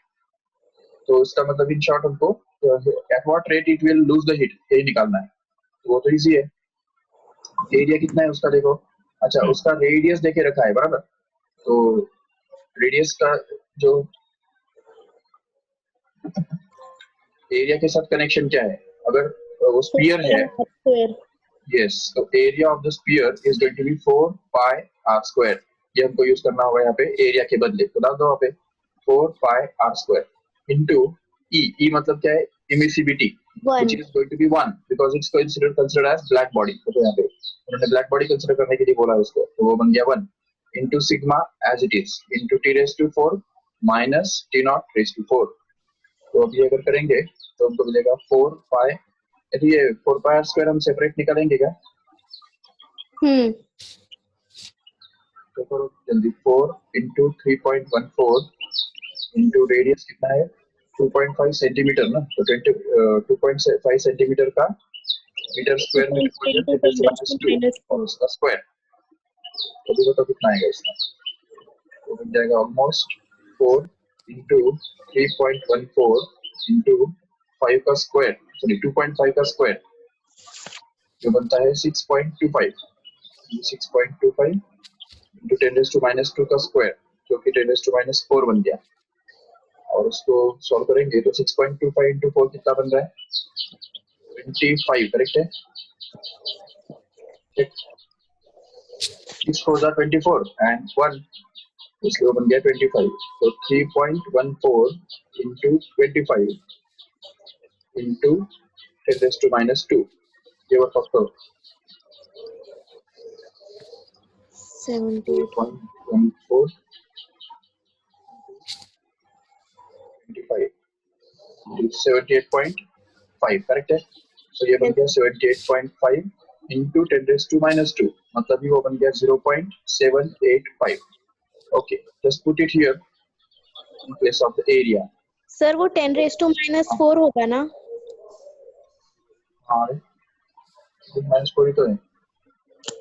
तो इसका मतलब इन शॉर्ट हमको eight what rate it will lose the heat यही निकालना है। तो वो तो इजी है। एरिया कितना है उसका देखो, अच्छा उसका रेडियस देके रखा है बराबर। तो रेडियस का जो एरिया के साथ कनेक्शन क्या है, अगर वो स्फीयर है, यस, तो area of the sphere is going to be 4 pi r square. ये हमको यूज करना होगा यहाँ पे एरिया के बदले, तो डाल दो यहाँ पे 4 पाई आर स्क्वायर इनटू ई मतलब क्या है, emissivity, which is going to be 1 because it's considered as black body। तो यहाँ पे उन्होंने ब्लैक बॉडी कंसीडर करने के लिए बोला उसको, तो वो बन गया 1 into sigma as it is into t raised to 4 minus t naught raised to 4। तो अब ये अगर करेंगे तो हमको मिलेगा 4 पाई, यदि ये 4 पाई आर स्क्वायर हम सेपरेट निकालेंगे क्या? तो करो जल्दी, 4 into 3.14 into रेडियस कितना है 2.5 सेंटीमीटर ना, तो 2.5 सेंटीमीटर का मीटर स्क्वायर में कन्वर्ट और उसका स्क्वायर, तो देखो तो कितना आएगा इसका, तो बन जाएगा ऑलमोस्ट 4 into 3.14 into 5 का स्क्वायर, सॉरी 2.5 का स्क्वायर, जो बनता है 6.25 into 10 raised to minus 2 का स्क्वायर, जो कि 10 raised to minus 4 बन गया। और उसको सॉल्व करेंगे तो 6.25 into 4 कितना बन रहा है 25, करेक्ट है? 6 4 are 24 and 1, इसलिए बन गया 25। तो 3.14 into 25 into 10 raised to minus 2, ये वर्क आउट करो 3.14 25 78.5, करेक्ट है? तो ये बन गया 78.5 into 10 raised to minus 2, मतलब ये वो बन गया 0.785। Okay, just put it here in place of the area. Sir वो 10 raised to minus 4 होगा ना? हाँ माइनस 4 ही तो है।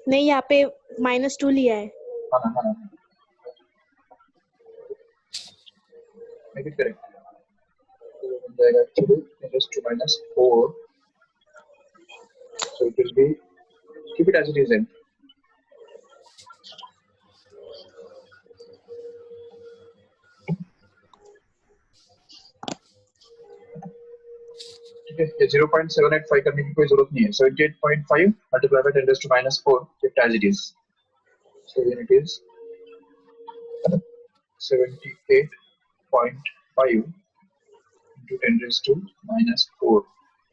नहीं, यहाँ पे -2 लिया है। हाँ ना, मेक इट करेक्ट, तो बन जाएगा actually 10 raised to minus 4, so it will be, keep it as it is then। ठीक है, ये 0.785 करने की कोई जरूरत नहीं है, 78.5 multiplied by 10 raised to minus 4, kept as it is, so then it is 78.5 into 10 raised to minus 4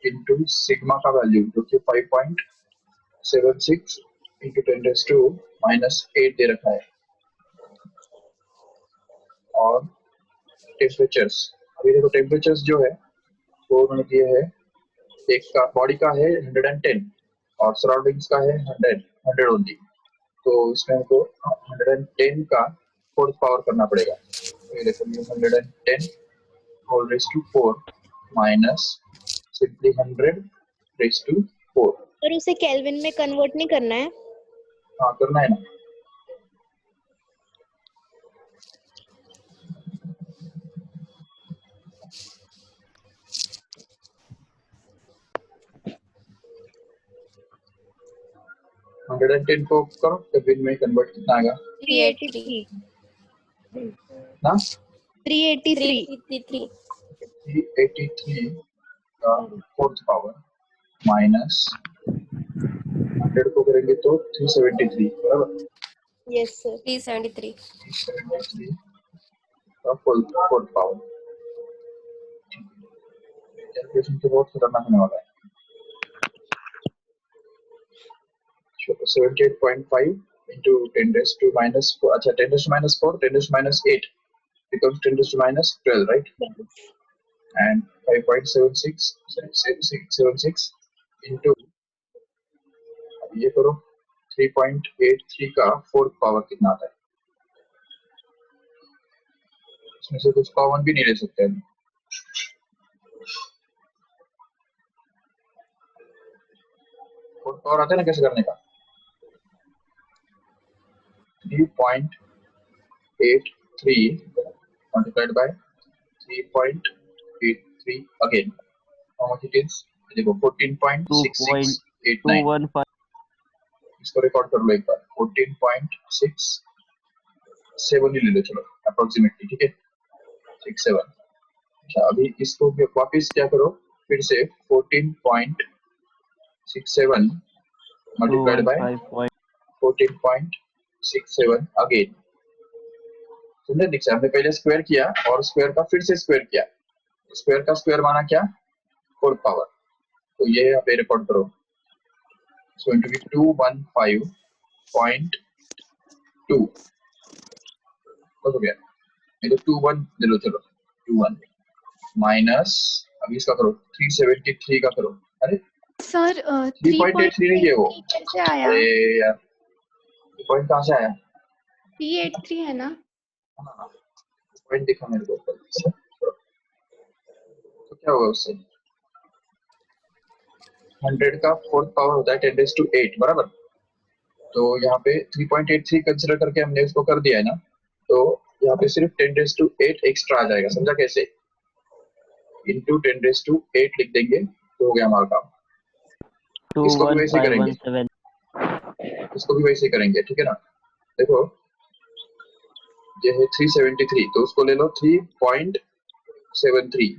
into sigma का वैल्यू जो कि 5.76 into 10 raised to minus 8 दे रखा है, और टेम्परेचर्स, अभी देखो टेम्परेचर्स जो है वो उन्होंने दिए है, एक का बॉडी का है 110 और सराउंडिंग्स का है 100 ओनली, तो इसमें हमको 110 का 4th पावर करना पड़ेगा। तो ये देखो 110 whole raised to 4 minus simply 100 raised to 4। और उसे केल्विन में कन्वर्ट नहीं करना है? हाँ करना है ना, हंड्रेड एंड 10 को करो केल्विन में कन्वर्ट, कितना आएगा 383 ना, 383. 383. 383 का फोर्थ पावर माइनस 100 को करेंगे तो 373 बराबर. Yes, sir. 373. 373 का फोर्थ पावर. कैलकुलेशन तो बहुत खतरनाक होने वाला है. 78.5 into 10 raised to minus 4. अच्छा 10 raised to minus 4, 10 raised to minus 8 becomes 10 raised to minus 12, right? And 5.76 into ये करो 3.83 का फोर्थ पावर कितना आता है. इसमें से कुछ कॉमन भी नहीं ले सकते हैं. फोर्थ पावर आता है ना कैसे करने का. 3.83 multiplied by 3.83 again. How much it is? देखो 14.6689. इसको रिकॉर्ड कर लो एक बार. 14.67 ही ले लो चलो अप्रोक्सीमेटली. ठीक है 67. अच्छा अभी इसको वापस क्या करो फिर से 14.67 मल्टीप्लाइड बाय 14.67 अगेन. समझे दिख हमने पहले स्क्वायर किया और स्क्वायर का फिर से स्क्वायर किया. स्क्वायर का स्क्वायर माना क्या फोर्थ पावर. तो ये यहाँ पे रिकॉर्ड करो. So it will be 215.2 हो गया. ये तो 21 ले लो चलो 21 माइनस अभी इसका करो 373 का करो. अरे सर 3.83 नहीं है वो. कैसे आया? अरे यार पॉइंट कहाँ से आया. 383 है ना. हाँ पॉइंट दिखा मेरे को. तो क्या होगा उससे 100 का फोर्थ पावर होता है 10 raised to 8 बराबर. तो यहाँ पे 3.83 कंसीडर करके हमने इसको कर दिया है ना. तो यहाँ पे सिर्फ 10 raised to 8 एक्स्ट्रा आ जाएगा. समझा कैसे. इनटू 10 raised to 8 लिख देंगे तो हो गया हमारा काम. इसको भी वैसे करेंगे. इसको भी वैसे करेंगे. ठीक है ना. देखो ये है 373 तो उसको ले लो 3.73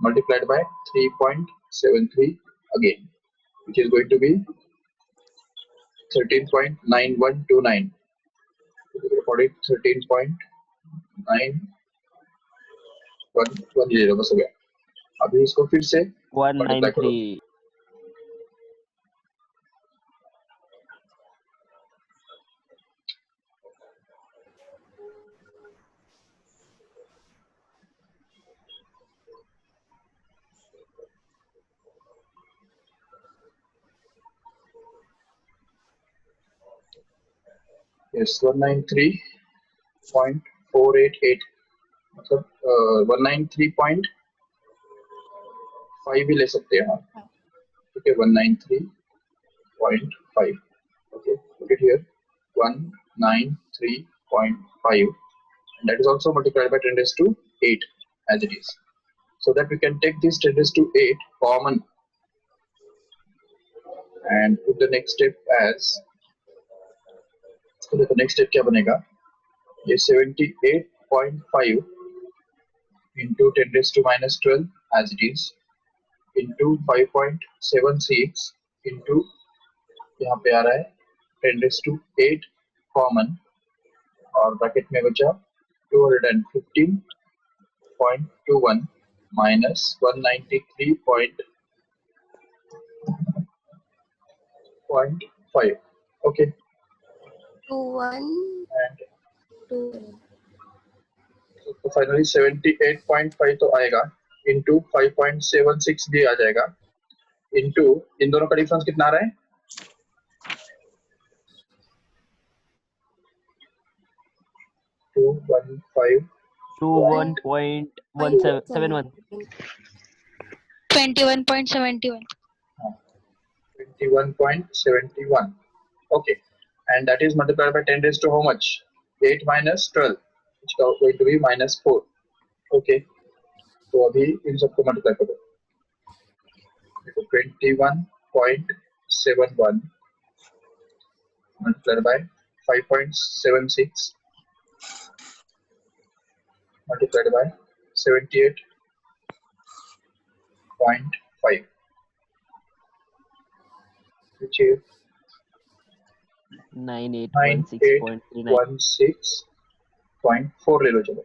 multiplied by 3.73 again, which is going to be 13.9129. Record it 13.9110 बस हो गया. अभी इसको फिर से 193. Yes, 193.488 मतलब 193.5 भी ले सकते हैं हम. ठीक है 193.5. Okay, put it here 193.5 and that is also multiplied by 10 raised to 8 as it is, so that we can take this 10 raised to 8 common and put the next step as. तो देखो नेक्स्ट स्टेप क्या बनेगा. ये 78.5 into 10 raised to minus 12 as it is into 5.76 into यहाँ पे आ रहा है 10 raised to 8 common और ब्रैकेट में बचा 215.21 minus 193.5. Okay. 21. And 2. तो फाइनली 78.5 तो आएगा इनटू 5.76 भी आ जाएगा इनटू इन दोनों का डिफरेंस कितना आ रहा है 21.71. 21.71. 21.71. Okay, and that is multiplied by 10 raised to how much 8 minus 12 which is going to be minus 4. Okay, तो अभी इन सबको मल्टीप्लाई करो. देखो 21.71 multiplied by 5.76 multiplied by 78.5, which is 9816.39. 9816.4 ले लो चलो,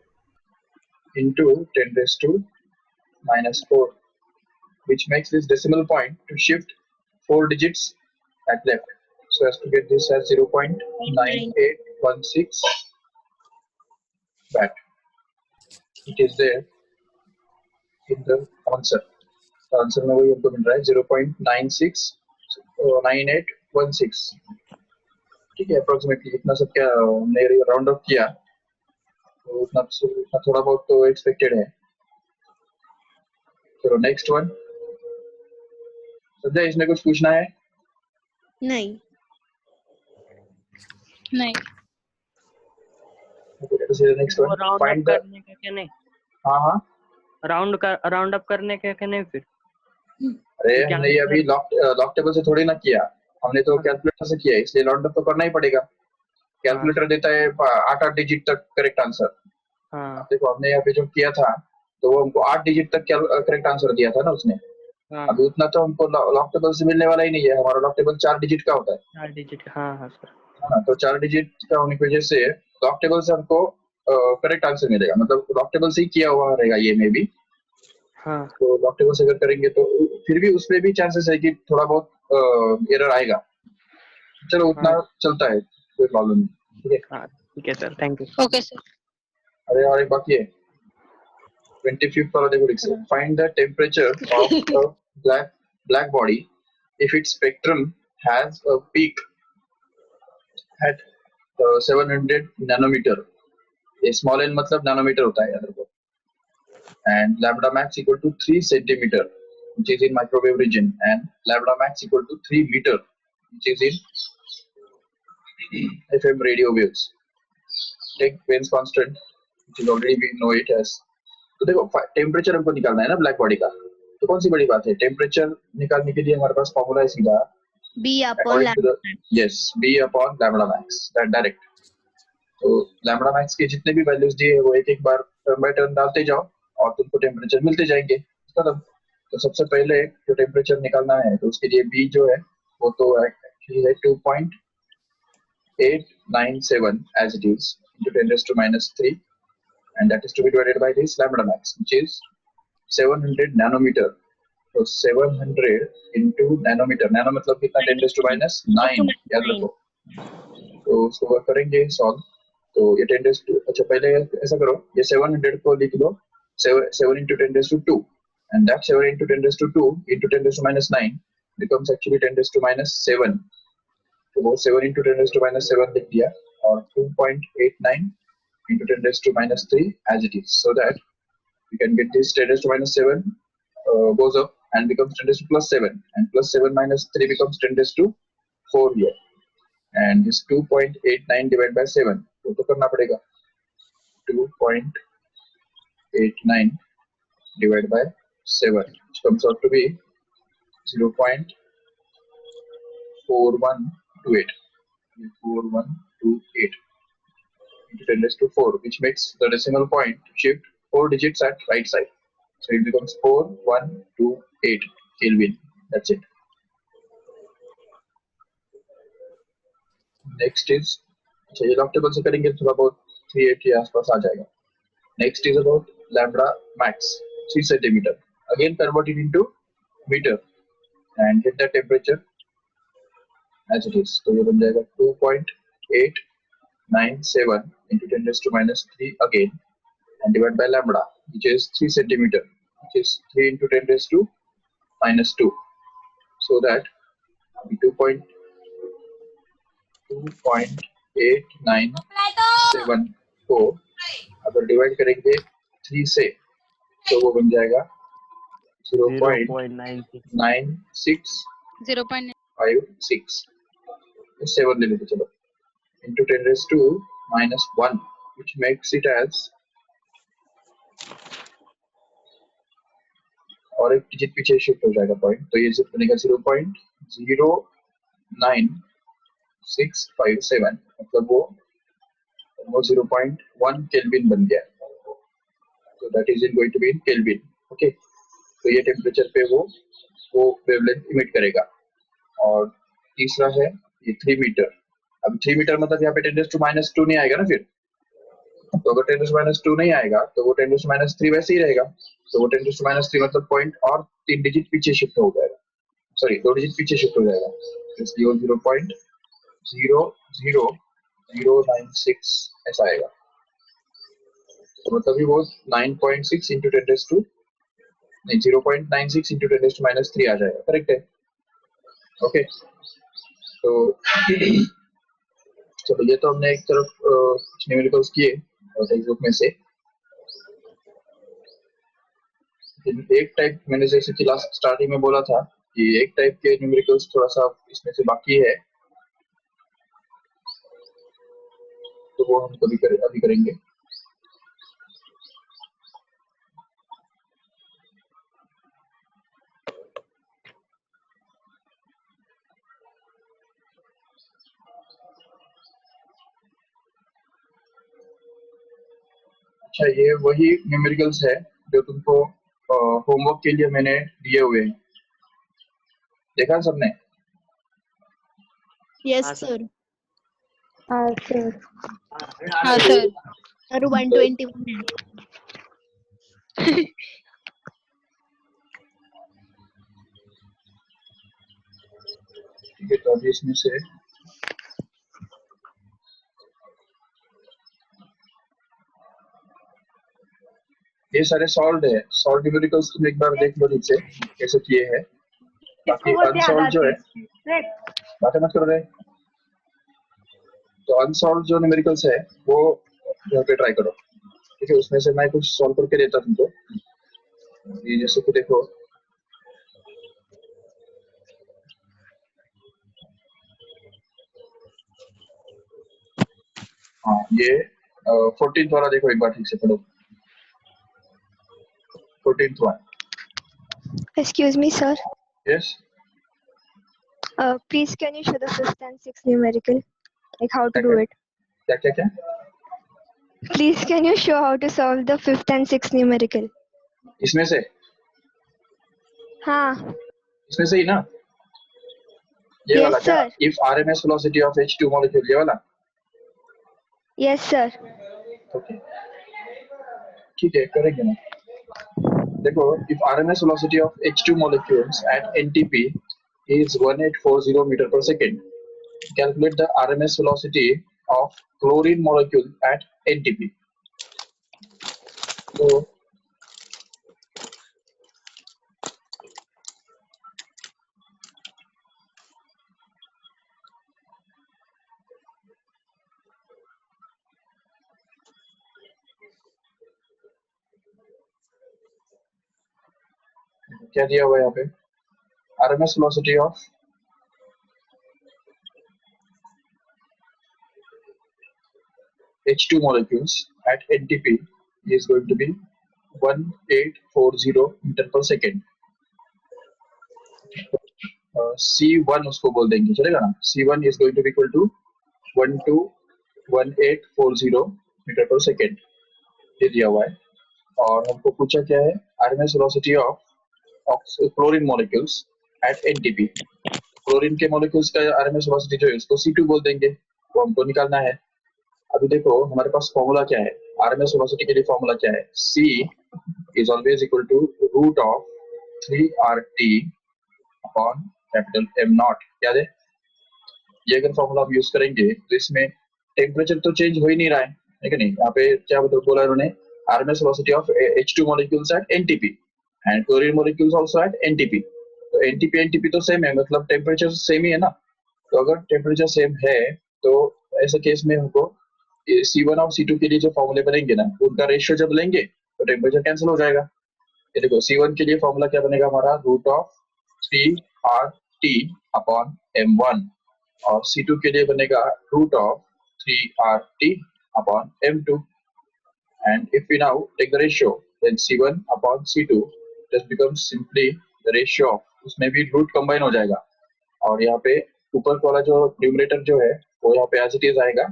into 10 raised to minus 4, which makes this decimal point to shift 4 digits at left. So as to get this as 0.9816 watt. It is there in the answer. The answer में वही हमको मिल रहा है 0.9816. ठीक है, approximately इतना सब क्या हमने राउंड अप किया तो उतना थोड़ा बहुत तो एक्सपेक्टेड है. चलो नेक्स्ट वन. सद्या इसमें कुछ पूछना है? नहीं. नहीं. Next one. Round find up the. करने का क्या नहीं? हाँ राउंड अप करने का क्या नहीं फिर? अरे हमने ये अभी लॉक टेबल से थोड़ी ना किया, हमने तो कैलकुलेटर से किया, इसलिए राउंड अप तो करना ही पड़ेगा. कैलकुलेटर देता है 8 डिजिट तक करेक्ट आंसर. हाँ. देखो हमने यहाँ पे जो किया था तो वो हमको 8 डिजिट तक करेक्ट आंसर दिया था ना उसने. हाँ. अभी उतना तो हमको लॉक टेबल से मिलने वाला ही नहीं है. हमारा लॉक टेबल 4 डिजिट का होता है. 4 डिजिट. हाँ सर. हाँ, तो 4 डिजिट का होने की वजह से लॉक टेबल से हमको करेक्ट आंसर मिलेगा. मतलब लॉक टेबल से ही किया हुआ रहेगा ये में भी. हाँ. तो लॉक टेबल से अगर करेंगे तो फिर भी उसमें भी चांसेस है कि थोड़ा बहुत एरर आएगा. चलो उतना चलता है, कोई प्रॉब्लम नहीं. ठीक है. हाँ ठीक है sir, thank you. Okay sir. अरे और एक बाकी है 25th वाला देखो लिख से. Find the temperature of a black body if its spectrum has a peak at 700 nanometer. ये small n मतलब नैनोमीटर होता है याद रखो. And lambda max equal to 3 centimeter, which is in microwave region, and lambda max equal to 3 meter, which is in FM radio waves. Take Planck's constant, which is already we know it as. तो देखो temperature हमको निकालना है ना black body का, तो कौन सी बड़ी बात है. टेम्परेचर निकालने के लिए हमारे पास फॉर्मूला है सीधा B upon lambda. Yes B upon lambda max, that direct. तो लैम्बडा मैक्स के जितने भी वैल्यूज दिए वो एक एक बार टर्म बाय टर्म डालते जाओ और तुमको टेम्परेचर मिलते जाएंगे. तो सबसे पहले जो टेम्परेचर निकालना है तो उसके लिए B जो है वो तो एक्चुअली है 2.897 as it is into 10 raised to minus 3, and that is to be divided by this lambda max, which is 700 nanometer. तो 700 into nanometer, नैनो मतलब कितना 10 raised to minus 9 याद रखो. तो उसको वर्क करेंगे सॉल्व. तो ये 10 raised to, अच्छा पहले ऐसा करो, ये 700 को लिख लो 7 into 10 raised to 2, and that 7 into 10 raised to 2 into 10 raised to minus 9 becomes actually 10 raised to minus 7. तो वो 7 into 10 raised to minus 7 लिख दिया और 2.89 into 10 raised to minus 3 as it is, so that we can get this 10 raised to minus 7 goes up and becomes 10 raised to plus 7, and plus 7 minus 3 becomes 10 raised to 4 here, and this 2.89 divided by 7 तो करना पड़ेगा 2.89 divided by 7, which comes out to be 0.4128 into 10 raised to 4, which makes the decimal point shift 4 digits at right side. So it becomes 4128 Kelvin. That's it. Next is, अच्छा ये log table से करेंगे थोड़ा बहुत 380 के आसपास आ जाएगा. Next is about lambda max 3 centimeter. Again convert it into meter and get the temperature as it is. तो ये बन जाएगा 2.897 into 10 raised to minus 3 again, and divide by lambda, which is 3 centimeter, which is 3 into 10 raised to minus 2, so that 2.8974 अगर divide करेंगे 3 से तो वो बन जाएगा 0.9656 7 ले लेते चलो into 10 raised to minus 1, which makes it as, और एक डिजिट पीछे शिफ्ट हो जाएगा पॉइंट, तो ये शिफ्ट बनेगा 0.09657, मतलब वो 0.1 केल्विन बन गया. तो that is in going to be in kelvin. Okay, तो ये टेम्परेचर पे वो वेवलेंथ इमिट करेगा. और तीसरा है ये 3 मीटर. अब 3 मीटर मतलब यहाँ पे 10⁻² नहीं आएगा ना फिर. तो अगर 10⁻² नहीं आएगा तो वो 10⁻³ वैसे ही रहेगा. तो वो 10⁻³ मतलब पॉइंट और 3 डिजिट पीछे शिफ्ट हो जाएगा, सॉरी 2 डिजिट पीछे शिफ्ट हो जाएगा. इसलिए वो 0.00096 ऐसा आएगा. तो मतलब ये वो 9.6 इंटू 10⁻, नहीं 0.96 इंटू 10⁻³ आ जाएगा. करेक्ट है. ओके, तो चलो ये तो हमने एक तरफ कुछ न्यूमेरिकल्स किए टेक्स्ट बुक में से. एक टाइप मैंने जैसे कि लास्ट स्टार्टिंग में बोला था कि एक टाइप के न्यूमेरिकल्स थोड़ा सा इसमें से बाकी है, तो वो हम अभी करेंगे. अच्छा, ये वही न्यूमेरिकल्स है जो तुमको होमवर्क के लिए मैंने दिए हुए हैं. देखा सबने? यस हाँ, सर. हाँ सर. हाँ सर. सर 121 है. ठीक है, तो अभी इसमें से ये सारे सॉल्व है. सॉल्व न्यूमेरिकल्स तुम एक बार देख लो ठीक से कैसे किए हैं. बाकी अनसॉल्व जो है, बातें मत करो रे. तो अनसॉल्व जो न्यूमेरिकल्स है वो यहाँ पे ट्राई करो. ठीक है, उसमें से मैं कुछ सॉल्व करके देता तुमको. ये जैसे कि देखो, हाँ ये 14th वाला देखो एक बार ठीक से पढ़ो. 14th one. Excuse me, sir. Yes. Please, can you show the 5th and 6th numerical? Like how to do Okay. it? क्या क्या क्या? Please, can you show how to solve the 5th and 6th numerical? इसमें से हाँ. इसमें से ही ना? ये Yes, वाला क्या? sir. If RMS velocity of H2 molecule, ये वाला? Yes, sir. Okay. ठीक है, करेंगे ना. देखो, if RMS velocity of H2 molecules at NTP is 1840 meter per second, calculate the RMS velocity of chlorine molecule at NTP. तो क्या दिया हुआ है यहाँ पे? RMS velocity of H2 molecules at NTP is going to be 1840 meter per second. C1 उसको बोल देंगे, चलेगा ना? C1 is going to be equal to 121840 meter per second. ये दिया हुआ है. और हमको पूछा क्या है? RMS velocity of chlorine molecules at NTP. Chlorine के मॉलिक्यूल्स का RMS velocity जो है उसको C2 बोल देंगे. वो हमको निकालना है. अभी देखो हमारे पास फॉर्मूला क्या है? RMS velocity के लिए फॉर्मूला क्या है? C is always equal to root of 3RT upon capital M naught. याद है? ये अगर फॉर्मूला हम यूज करेंगे तो इसमें टेम्परेचर तो चेंज हो ही नहीं रहा है कि नहीं? यहाँ पे क्या बोला उन्होंने? RMS velocity of H2 molecules at NTP and chlorine molecules also at NTP. तो NTP तो सेम है, मतलब टेम्परेचर सेम ही है ना. तो अगर टेम्परेचर सेम है तो ऐसे केस में हमको C1 और C2 के लिए जो फॉर्मूले बनेंगे ना, उनका रेशियो जब लेंगे तो टेम्परेचर कैंसिल हो जाएगा. ये देखो C1 के लिए फॉर्मूला क्या बनेगा हमारा? Root of 3RT upon M1. और C2 के लिए बनेगा root of 3RT upon M2. And if we now take the ratio, then C1 upon C2 just becomes simply the ratio of, उसमें भी रूट कंबाइन हो जाएगा. और यहाँ पे ऊपर वाला जो न्यूमरेटर जो है वो यहाँ पे एज इट इज आएगा,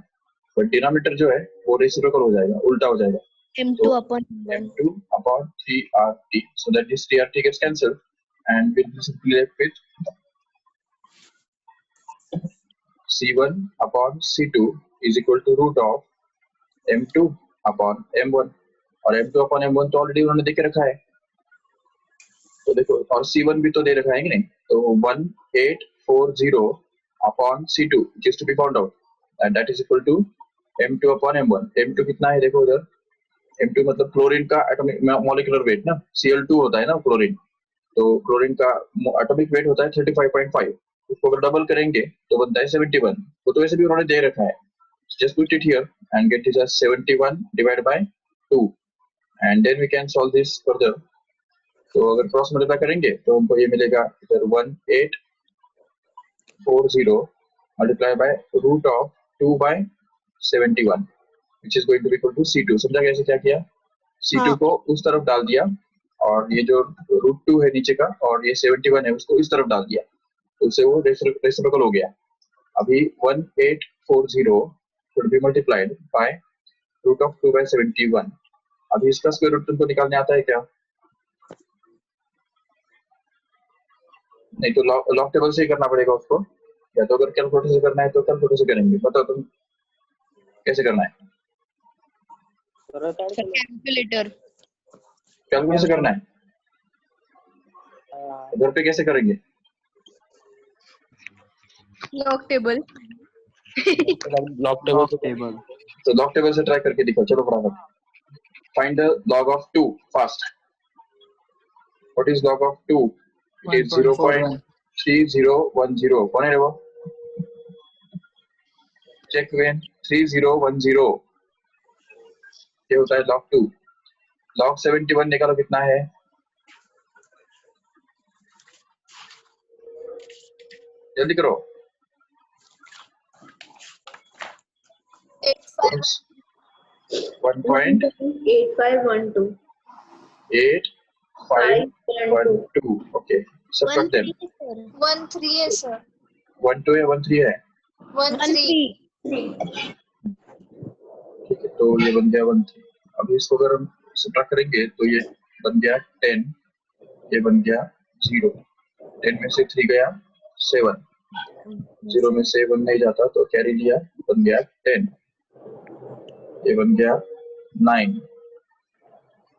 बट डिनोमिनेटर जो है वो रेसिप्रोकल हो जाएगा, उल्टा हो जाएगा. M2 upon M1. M2 upon 3RT. So that this 3RT gets cancelled and we'll be simply left with C1 upon C2 is equal to root of M2 upon M1 और M2 upon M1 तो already उन्होंने दे के रखा है, तो देखो और C1 भी तो दे रखा है कि नहीं, तो 1840 upon C2 which is to be found out and that is equal to M2 upon M1. M2 कितना है देखो उधर, M2 मतलब क्लोरीन का एटॉमिक मॉलिक्यूलर वेट ना, Cl2 होता है ना क्लोरीन, तो क्लोरीन का एटॉमिक वेट होता है 35.5, उसको अगर डबल करेंगे तो बनता है 71, तो वैसे भी उन्होंने दे रखा है, just put it here and get it as 71 divided by 2 and then we can solve this further. तो अगर क्रॉस मल्टीप्लाई करेंगे तो हमको ये मिलेगा इधर 1840 multiply by root of 2 by 71 which is going to be equal to C2. समझा कैसे क्या किया, C2 को उस तरफ डाल दिया और ये जो रूट 2 है नीचे का और ये 71 है उसको इस तरफ डाल दिया, तो उससे वो रेसिप्रोकल हो गया. अभी 1840 should be multiplied by root of 2 by 71. अभी इसका स्क्वायर रूट तुमको निकालने आता है क्या? नहीं तो लॉग टेबल से ही करना पड़ेगा उसको, या तो अगर कैलकुलेटर से करना है तो कैलकुलेटर से करेंगे. बताओ तुम कैसे करना है? Calculator. कैलकुलेटर से करना है, घर पे कैसे करेंगे? Log table. log table. तो लॉग टेबल से ट्राई करके दिखाओ, चलो फटाफट. Find the log of 2 fast. What is log of 2? It is 0.3010. कौन है वो? Check when 3010. ये होता है log 2. log 71 निकालो कितना है? जल्दी करो. 8512. 8512. Okay. Subtract them. 13 है सर. 12 है 13 है. 13. ठीक है, तो ये बन गया 13. अभी इसको अगर हम सब्ट्रैक्ट करेंगे तो ये बन गया 10, ये बन गया 0. 10 में से 3 गया 7, 0 में से 1 नहीं जाता तो कैरी लिया, बन गया 10. ये बन गया 9,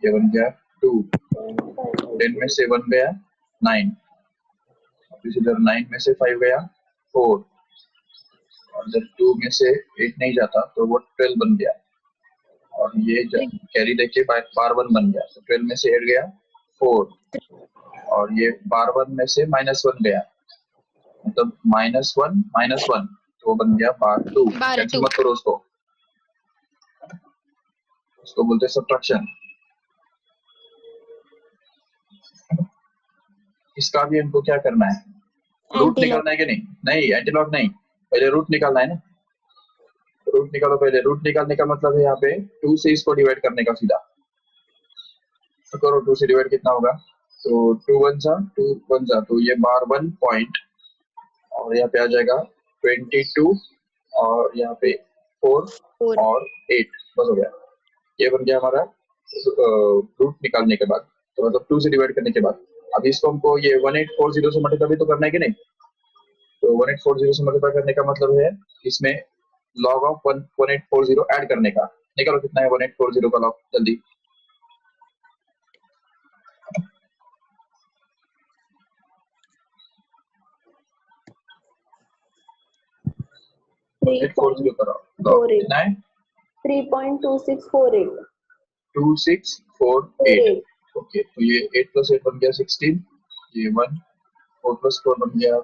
ये बन गया 2. 10 में से 1 गया 9, इधर 9 में से 5 गया 4 और इधर 2 में से 8 नहीं जाता तो वो 12 बन गया और ये कैरी देखिए बार 1 बन गया, तो 12 में से 8 गया 4 और ये बार 1 में से -1 गया, मतलब -1 तो वो बन गया बार 2. कैंसिल मत करो उसको बोलते हैं सब्ट्रैक्शन. इसका भी हमको क्या करना है, रूट निकालना है कि नहीं? नहीं, एंटीलॉग नहीं, पहले रूट निकालना है ना. रूट निकालो पहले. रूट निकालने का मतलब है यहाँ पे 2 से इसको डिवाइड करने का सीधा. तो करो 2 से डिवाइड कितना होगा, तो 2 1 जा तो ये बार 1 पॉइंट और यहाँ पे आ जाएगा 22 और यहाँ पे 4 और 8 बस हो गया. ये बन गया हमारा रूट निकालने के बाद, तो मतलब 2 से डिवाइड करने के बाद. अभी इसको हमको ये 1840 से मल्टीप्लाई भी तो करना है कि नहीं, तो 1840 से मल्टीप्लाई करने का मतलब है इसमें log of 1840 ऐड करने का. निकालो कितना है 1840 का log जल्दी. कितना है? 3.2648. 2648. ओके, तो ये 8 + 8 बन गया 16, ये 1, 4 + 4 बन गया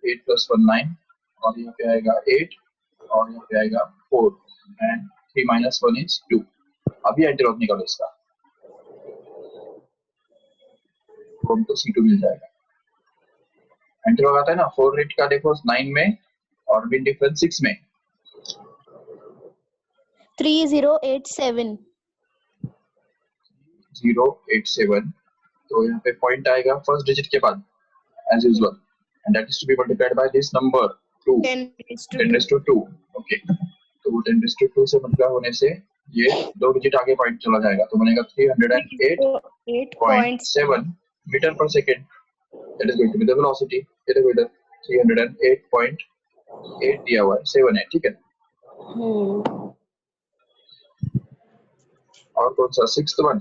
8 + 1 9 और यहाँ पे आएगा 8 और यहाँ पे आएगा 4 एंड 3 - 1 is 2. अभी एंटीलॉग निकालो इसका, तो हमको C2 मिल जाएगा. एंटीलॉग आता है ना 4 रेट का, देखो 9 में और मीन डिफरेंस 6 में 3087. 087. तो यहाँ पे पॉइंट आएगा फर्स्ट डिजिट के बाद as usual and that is to be multiplied by this number 2 10 raised to 2. Okay, तो वो 10 raised to 2 से मल्टीप्लाई होने से ये 2 डिजिट आगे पॉइंट चला जाएगा तो बनेगा 308.7 मीटर पर second. That is going to be the velocity. ये देखो इधर 308.8 दिया हुआ है, 7 है, ठीक है. और कौन सा 6th one?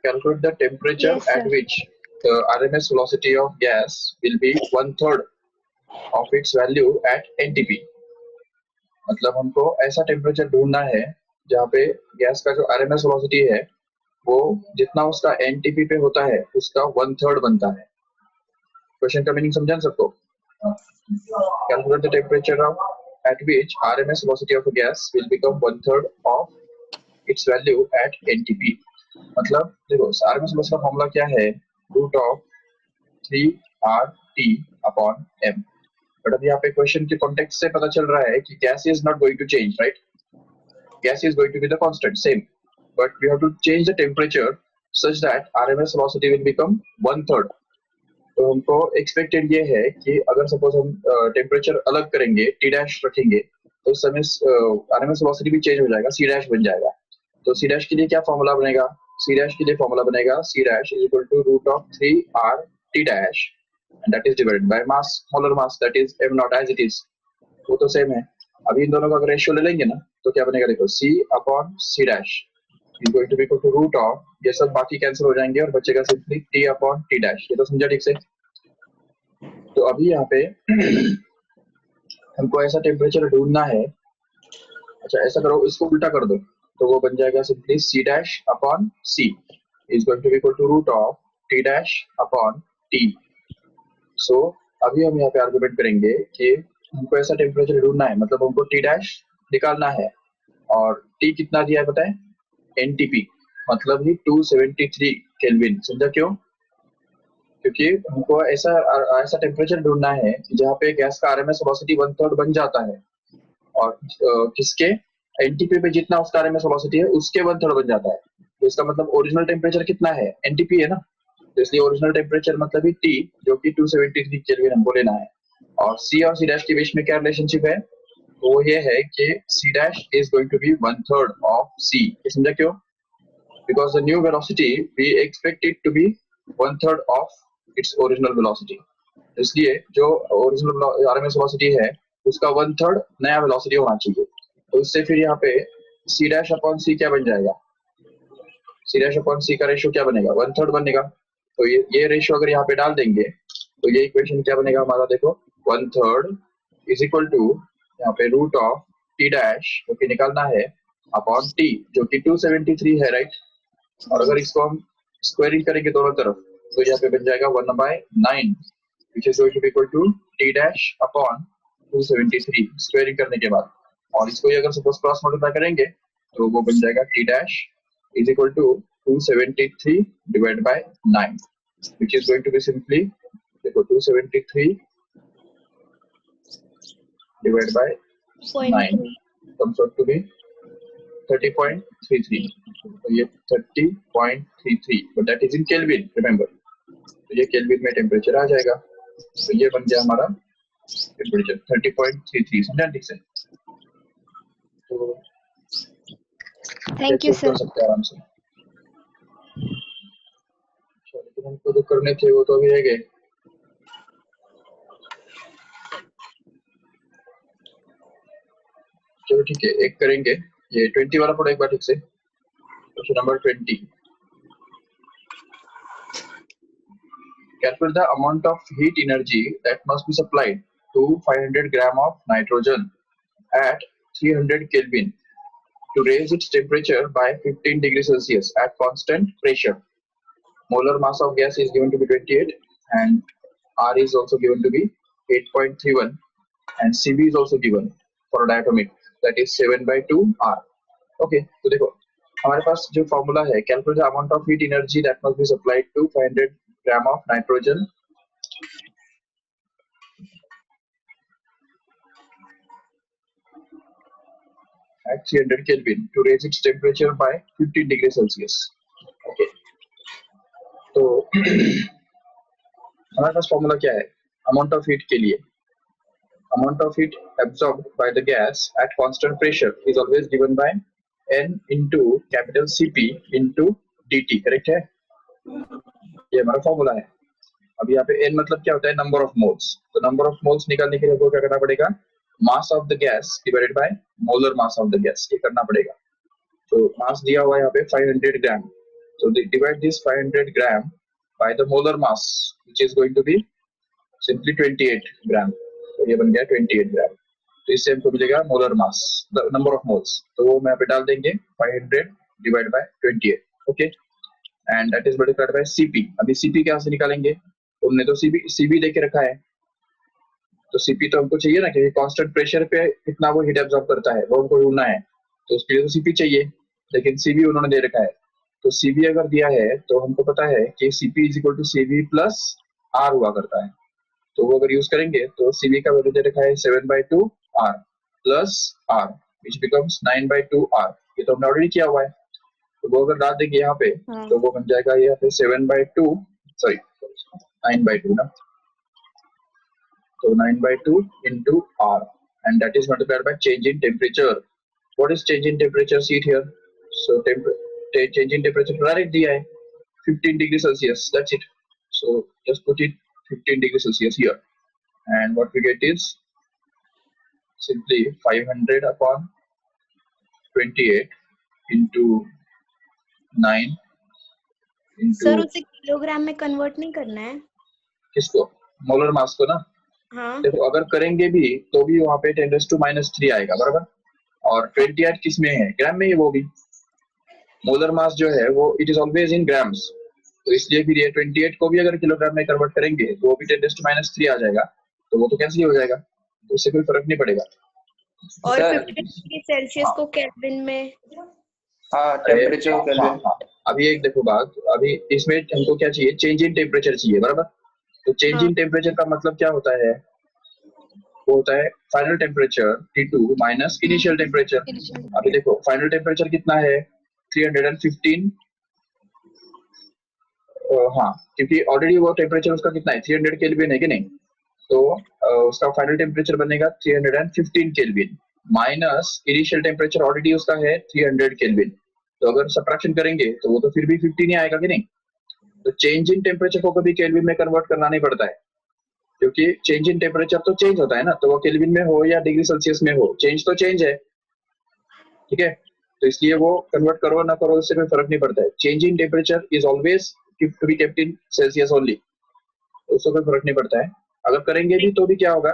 Calculate the temperature Yes, sir. at which the RMS velocity of gas will be 1/3 of its value at NTP. मतलब हमको ऐसा टेम्परेचर ढूंढना है जहाँ पे गैस का जो RMS velocity है वो जितना उसका NTP पे होता है उसका 1/3 बनता है. क्वेश्चन का मीनिंग समझा सबको? Calculate the temperature at which RMS velocity of a gas will become 1/3 of its value at NTP. मतलब देखो RMS velocity का फॉर्मूला क्या है? √3RT/m. बट अब यहाँ पे क्वेश्चन के कॉन्टेक्स्ट से पता चल रहा है कि gas is not going to change, right? Gas is going to be the constant same, but we have to change the temperature such that RMS velocity will become 1/3. तो हमको एक्सपेक्टेड ये है कि अगर सपोज हम टेम्परेचर अलग करेंगे, T' रखेंगे, तो उस समय RMS velocity भी चेंज हो जाएगा, C' बन जाएगा. तो C' के लिए क्या फॉर्मूला बनेगा? C' के लिए फॉर्मूला बनेगा C' is equal to √3RT' and that is divided by mass, molar mass, that is m naught as it is. वो तो सेम है. अभी इन दोनों का अगर रेशियो ले लेंगे ना तो क्या बनेगा? देखो C/C' is going to be equal to root of, ये सब बाकी कैंसिल हो जाएंगे और बचेगा सिंपली T/T'. ये तो समझा ठीक से? तो अभी यहाँ पे हमको ऐसा टेम्परेचर ढूंढना है. अच्छा ऐसा करो, इसको उल्टा कर दो तो वो बन जाएगा simply C'/C is going to be equal to root of T'/T. सो अभी हम यहाँ पे आर्गुमेंट करेंगे कि हमको ऐसा टेम्परेचर ढूंढना है, मतलब हमको T' निकालना है और T कितना दिया है बताएं? NTP, मतलब ही 273 केल्विन. समझा क्यों? क्योंकि हमको ऐसा टेम्परेचर ढूंढना है जहाँ पे गैस का RMS velocity 1/3 बन जाता है और किसके NTP पे जितना उसका RMS velocity है उसके 1/3 बन जाता है. तो इसका मतलब ओरिजिनल टेम्परेचर कितना है? NTP है ना, तो इसलिए ओरिजिनल टेम्परेचर मतलब ही T जो कि 273 केल्विन हमको लेना है. और C और C' के बीच में क्या रिलेशनशिप है? वो ये है कि C' is going to be 1/3 of C. समझा क्यों? Because the new velocity we expect it to be 1/3 of its original velocity. इसलिए जो ओरिजिनल RMS velocity है उसका 1/3 नया वेलोसिटी होना चाहिए. तो इससे फिर यहाँ पे C'/C क्या बन जाएगा? C'/C का रेशियो क्या बनेगा? 1/3 बनेगा. तो ये रेशियो अगर यहाँ पे डाल देंगे तो ये इक्वेशन क्या बनेगा हमारा? देखो 1/3 is equal to यहाँ पे रूट ऑफ T' जो कि निकालना है अपॉन T जो कि 273 है, राइट? और अगर इसको हम स्क्वायरिंग करेंगे दोनों तरफ तो यहाँ पे बन जाएगा 1/9 which is going to be equal to T'/273 squaring करने के बाद. और इसको अगर सपोज क्रॉस मल्टीप्लाई करेंगे तो वो बन जाएगा T' is equal to 273 divided by 9 which is going to be simply देखो 273 divided by 9 comes out to be 30.33. तो ये 30.33 but that is in Kelvin, remember. तो ये केल्विन में टेम्परेचर आ जाएगा. तो ये बन गया हमारा टेम्परेचर 30.33. समझा ठीक से? तो Thank you, sir. कर सकते हैं आराम से. लेकिन हमको जो करने थे वो तो अभी रह गए. चलो ठीक है, एक करेंगे. ये 20 वाला पढ़ो एक बार ठीक से. Question number 20. Calculate the amount of heat energy that must be supplied to 500 gram of nitrogen at 300 Kelvin to raise its temperature by 15 degrees Celsius at constant pressure. Molar mass of gas is given to be 28 and R is also given to be 8.31 and Cv is also given for a diatomic, that is 7/2 R. Okay, तो देखो हमारे पास जो formula है, calculate the amount of heat energy that must be supplied to 500 gram of nitrogen at 300 Kelvin to raise its temperature by 15 degrees Celsius. Okay. तो हमारे पास formula क्या है amount of heat के लिए? Amount of heat absorbed by the gas at constant pressure is always given by n into capital CP into dt, correct है? ये हमारा formula है। अब यहाँ पे n मतलब क्या होता है? Number of moles. तो नंबर ऑफ मोल्स निकालने के लिए आपको क्या करना पड़ेगा? Mass of the gas divided by molar mass of the gas, ये करना पड़ेगा। तो मास दिया हुआ है यहाँ पे 500 ग्राम, तो divide this 500 gram by the molar mass which is going to be simply 28 gram. तो ये बन गया 28 ग्राम। तो इससे हमको मिलेगा molar mass, the number of moles. तो वो मैं यहाँ पे डाल देंगे 500 divide by 28, okay, and that is multiplied by Cp। अभी Cp कहाँ से निकालेंगे? हमने तो Cb दे के रखा है, तो Cp तो हमको चाहिए ना, क्योंकि कांस्टेंट प्रेशर पे कितना वो हीट एब्जॉर्ब करता है वो हमको ढूंढना है, तो उसके लिए तो Cp चाहिए, लेकिन Cb उन्होंने दे रखा है। तो Cb अगर दिया है तो हमको पता है कि Cp is equal to Cv plus R हुआ करता है। तो वो अगर यूज करेंगे तो Cv का वैल्यू दे रखा है 7/2 R plus R which becomes 9/2 R। ये तो हमने ऑलरेडी किया हुआ है, तो वो अगर डाल देंगे यहाँ पे तो वो बन जाएगा यहाँ पे 9/2 ना, तो 9/2 into R, and that is multiplied by change in temperature. What is change in temperature? See it here. So change in temperature direct दिया है 15 degrees Celsius. That's it. So just put it 15 degrees Celsius here, and what we get is simply 500 upon 28 into 9 sir into उसे kilogram में convert नहीं करना है? किसको? Molar mass को ना। हाँ। देखो अगर करेंगे भी तो भी वहाँ पे 10⁻³ आएगा, बराबर। और 28 किस में है? ग्राम में है वो भी। मोलर मास जो है वो it is always in grams, तो इसलिए फिर ये 28 को भी अगर किलोग्राम में कन्वर्ट करेंगे तो वो भी 10⁻³ आ जाएगा, तो वो तो कैंसिल हो जाएगा, तो इससे कोई फर्क नहीं पड़ेगा। और 50 डिग्री सेल्सियस को केल्विन में? हाँ, टेम्परेचर हाँ, केल्विन। हाँ। अभी एक देखो बात, अभी इसमें हमको क्या चाहिए? चेंज इन टेम्परेचर चाहिए, बराबर। तो चेंज इन टेम्परेचर का मतलब क्या होता है? वो होता है final temperature T2 minus initial temperature. अभी देखो फाइनल टेम्परेचर कितना है? 315। हाँ, क्योंकि ऑलरेडी वो टेम्परेचर उसका कितना है? 300 केल्विन है कि नहीं? तो उसका फाइनल टेम्परेचर बनेगा 315 kelvin minus initial temperature already उसका है 300 केल्विन। तो अगर सब्ट्रैक्शन करेंगे तो वो तो फिर भी 15 ही आएगा कि नहीं? तो चेंज इन टेम्परेचर को कभी केल्विन में कन्वर्ट करना नहीं पड़ता है, क्योंकि चेंज इन टेम्परेचर तो चेंज होता है ना, तो वो केल्विन में हो या डिग्री सेल्सियस में हो, चेंज तो चेंज है, ठीक है। तो इसलिए वो कन्वर्ट करो ना करो उससे कोई फर्क नहीं पड़ता है। Change in temperature is always to be kept in Celsius only, उससे कोई फर्क नहीं पड़ता है। अगर करेंगे भी तो भी क्या होगा?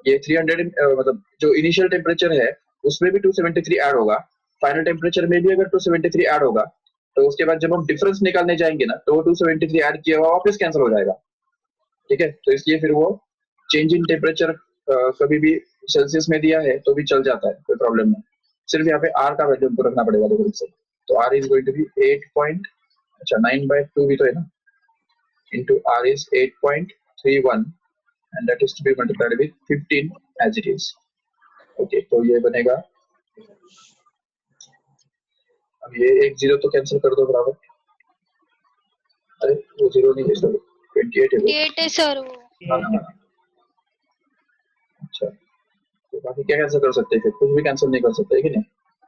ये 300 मतलब जो इनिशियल टेम्परेचर है उसमें भी 273 ऐड होगा, फाइनल टेम्परेचर में भी अगर 273 ऐड होगा, तो उसके बाद जब हम डिफरेंस निकालने जाएंगे ना तो वो 273 ऐड किया हुआ वापस कैंसिल हो जाएगा, ठीक है। तो इसलिए फिर वो चेंज इन टेम्परेचर कभी भी सेल्सियस में दिया है तो भी चल जाता है, कोई प्रॉब्लम नहीं। सिर्फ यहाँ पे R का वैल्यू हमको रखना पड़ेगा देखो इससे। तो R is going to be 9/2 भी तो है ना, into R is 8.31 and that is to be multiplied with 15 as it is. Okay, तो ये बनेगा, अब ये एक 0 तो कैंसिल कर दो बराबर। अरे वो 0 नहीं है, सॉरी 28 है वो। 8 है सर वो। हाँ, अच्छा, तो बाकी क्या कैंसिल कर सकते हैं? फिर कुछ भी कैंसिल नहीं कर सकते कि नहीं,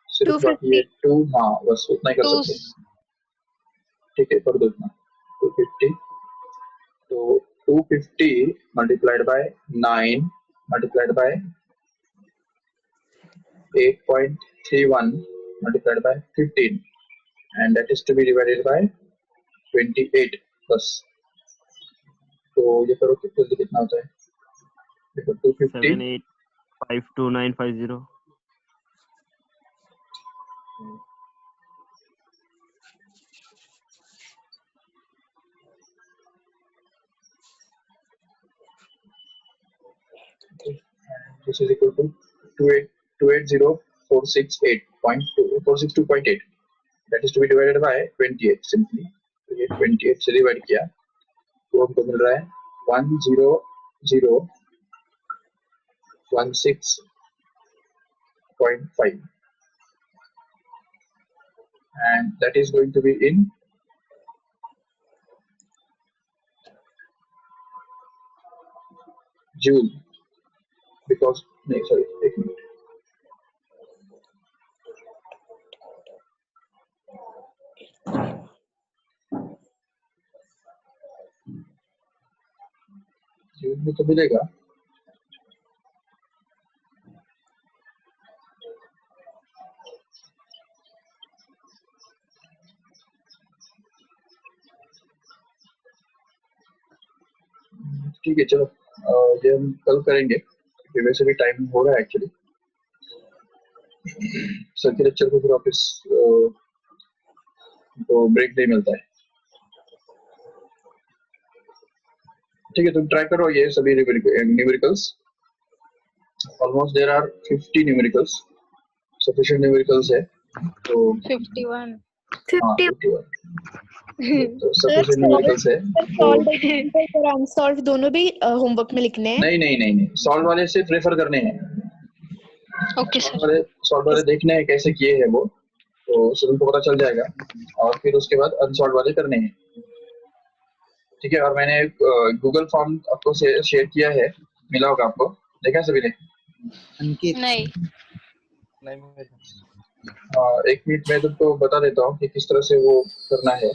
सिर्फ बाकी ये 2, हाँ बस उतना ही कर सकते हैं, ठीक है, कर दो इतना 250। तो 250 multiplied by 9 multiplied by 8.31 multiplied by 15 and that is to be divided by 28 plus। तो ये करो कितना होता है? देखो 250 7852950 this is equal to 280,468.8 that is to be divided by 28 simply। तो ये 28 से डिवाइड किया तो हमको मिल रहा है 10016.5 and that is going to be in Joule, because no, sorry, एक मिनट, जून में तो मिलेगा। ठीक है चलो, ये हम कल करेंगे क्योंकि वैसे भी टाइम हो रहा है एक्चुअली। सर के लेक्चर को फिर ऑफिस तो ब्रेक नहीं मिलता है। ठीक है, तुम ट्राई करो ये सभी numericals. Almost there are 50 numericals, sufficient numericals है तो 51 तो सफिशिएंट न्यूमेरिकल्स है तो और अनसॉल्व दोनों भी होमवर्क में लिखने हैं। नहीं, सॉल्व वाले सिर्फ रेफर करने हैं। Okay sir. सॉल्व वाले देखने हैं कैसे किए हैं वो, तो स्टूडेंट को पता चल जाएगा और फिर उसके बाद अनसॉल्व वाले करने हैं। ठीक है, और मैंने गूगल फॉर्म आपको शेयर किया है, मिला होगा आपको, देखा सभी ने? नहीं। एक मिनट में तुमको बता देता हूँ कि किस तरह से वो करना है।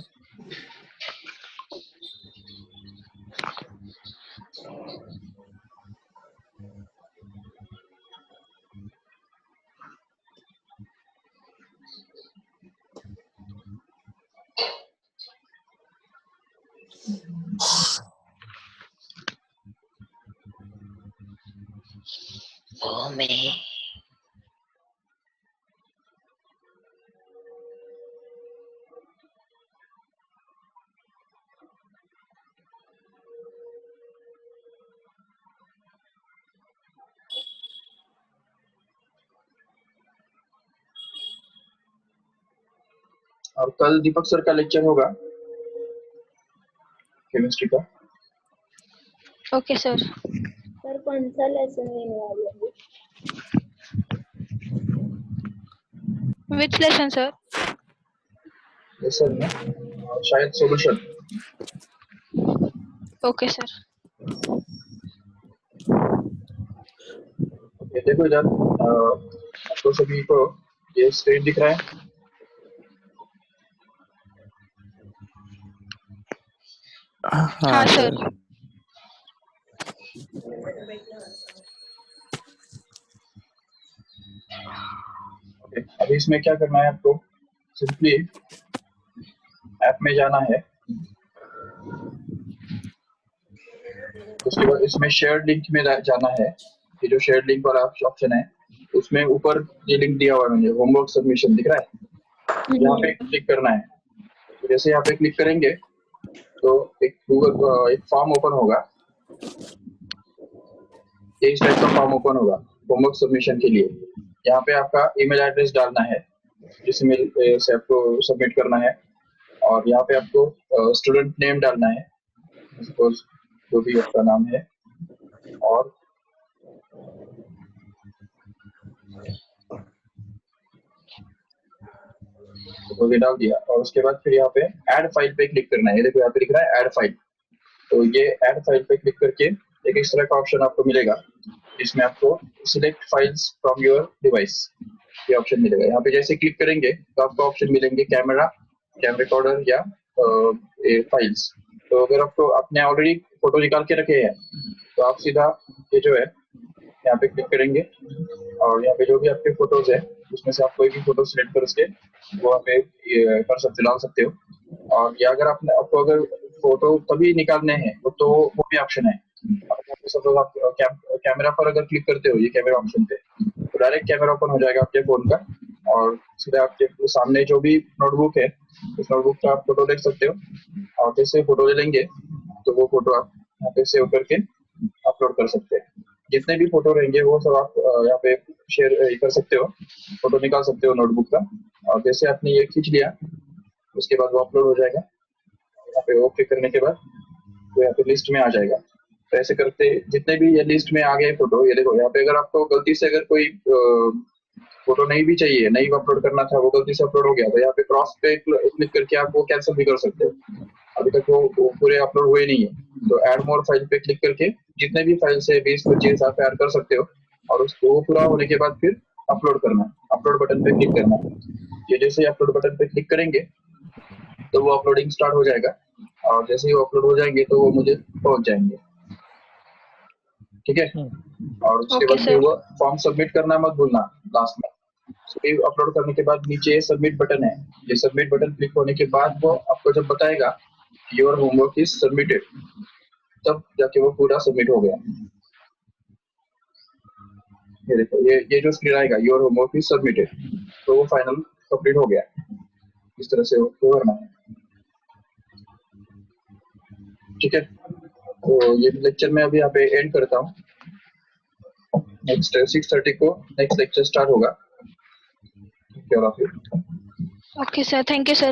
और कल दीपक सर का लेक्चर होगा केमिस्ट्री का। Okay sir. सर कौन सा लेसन लेने वाले हैं? विच लेसन सर? लेसन में शायद सॉल्यूशन। Okay sir. ये देखो इधर आपको सभी को ये स्क्रीन दिख रहा है? हाँ सर। अभी इसमें क्या करना है आपको, सिंपली ऐप में जाना है, उसके बाद इसमें शेयर लिंक में जाना है। ये जो शेयर लिंक वाला ऑप्शन है उसमें ऊपर ये लिंक दिया हुआ है, मुझे होमवर्क सबमिशन दिख रहा है, यहाँ पे क्लिक करना है। तो जैसे यहाँ पे क्लिक करेंगे तो एक गूगल एक फॉर्म ओपन होगा, इस टाइप का फॉर्म ओपन होगा होमवर्क सबमिशन के लिए। यहाँ पे आपका ईमेल एड्रेस डालना है जिस ईमेल से आपको सबमिट करना है, और यहाँ पे आपको स्टूडेंट नेम डालना है, सपोज जो भी आपका नाम है, और तो ये डाल दिया। और उसके बाद फिर यहाँ पे ऐड फाइल पे क्लिक करना है। ये देखो यहाँ पे लिख रहा है ऐड फाइल, तो ये ऐड फाइल पे क्लिक करके एक इस तरह का ऑप्शन आपको मिलेगा जिसमें आपको select files from your device ये ऑप्शन मिलेगा। यहाँ पे जैसे क्लिक करेंगे तो आपको ऑप्शन मिलेंगे कैमरा, कैम रिकॉर्डर या फाइल्स। तो अगर आपको आपने ऑलरेडी फोटो निकाल के रखे हैं तो आप सीधा ये जो है यहाँ पे क्लिक करेंगे और यहाँ पे जो भी आपके फोटोज है उसमें से आप कोई भी फोटो सिलेक्ट करके वो यहाँ पे कर सकते, डाल सकते हो। और या अगर आपको अगर फोटो तभी निकालने हैं तो वो भी ऑप्शन है। सपोज आप कैमरा पर अगर क्लिक करते हो ये कैमरा ऑप्शन पे तो डायरेक्ट कैमरा ओपन हो जाएगा आपके फोन का, और सीधा आपके सामने जो भी नोटबुक है उस नोटबुक का आप फोटो देख सकते हो, और जैसे फोटो ले लेंगे तो वो फोटो आप यहाँ पे सेव करके अपलोड कर सकते हैं। जितने भी फोटो रहेंगे वो सब आप यहाँ पे शेयर कर सकते हो, फोटो निकाल सकते हो नोटबुक का, और जैसे आपने ये खींच लिया उसके बाद वो अपलोड हो जाएगा। यहाँ पे ओके करने के बाद वो यहाँ पे लिस्ट में आ जाएगा। तो ऐसे करते जितने भी ये लिस्ट में आ गए फोटो, ये देखो यहाँ पे अगर आपको गलती से अगर कोई फोटो नहीं भी चाहिए, नहीं अपलोड करना था, वो गलती से अपलोड हो गया तो यहाँ पे क्रॉस पे क्लिक करके आप वो कैंसिल भी कर सकते हो। अभी तक वो पूरे अपलोड हुए नहीं है तो ऐड मोर फाइल पे क्लिक करके जितने भी फाइल से 20-25 आप ऐड कर सकते हो, और उसको पूरा होने के बाद फिर अपलोड करना, अपलोड बटन पे क्लिक करना। ये जैसे अपलोड बटन पे क्लिक करेंगे तो वो अपलोडिंग स्टार्ट हो जाएगा, और जैसे ही वो अपलोड हो जाएंगे तो वो मुझे पहुंच जाएंगे। ठीक है। और उसके Okay, बाद फिर sir. वो फॉर्म सबमिट करना मत भूलना लास्ट में। फिर अपलोड करने के बाद नीचे सबमिट बटन है, ये सबमिट बटन क्लिक होने के बाद वो आपको जब बताएगा योर होमवर्क इज सबमिटेड, तब जाके वो पूरा सबमिट हो गया। ये देखो, ये जो स्क्रीन आएगा योर होमवर्क इज सबमिटेड, तो वो फाइनल कंप्लीट हो गया। इस तरह से वो करना है, ठीक है। तो ये लेक्चर मैं अभी यहाँ पे एंड करता हूँ। नेक्स्ट 6:30 को नेक्स्ट लेक्चर स्टार्ट होगा। Okay, sir. Thank you, sir.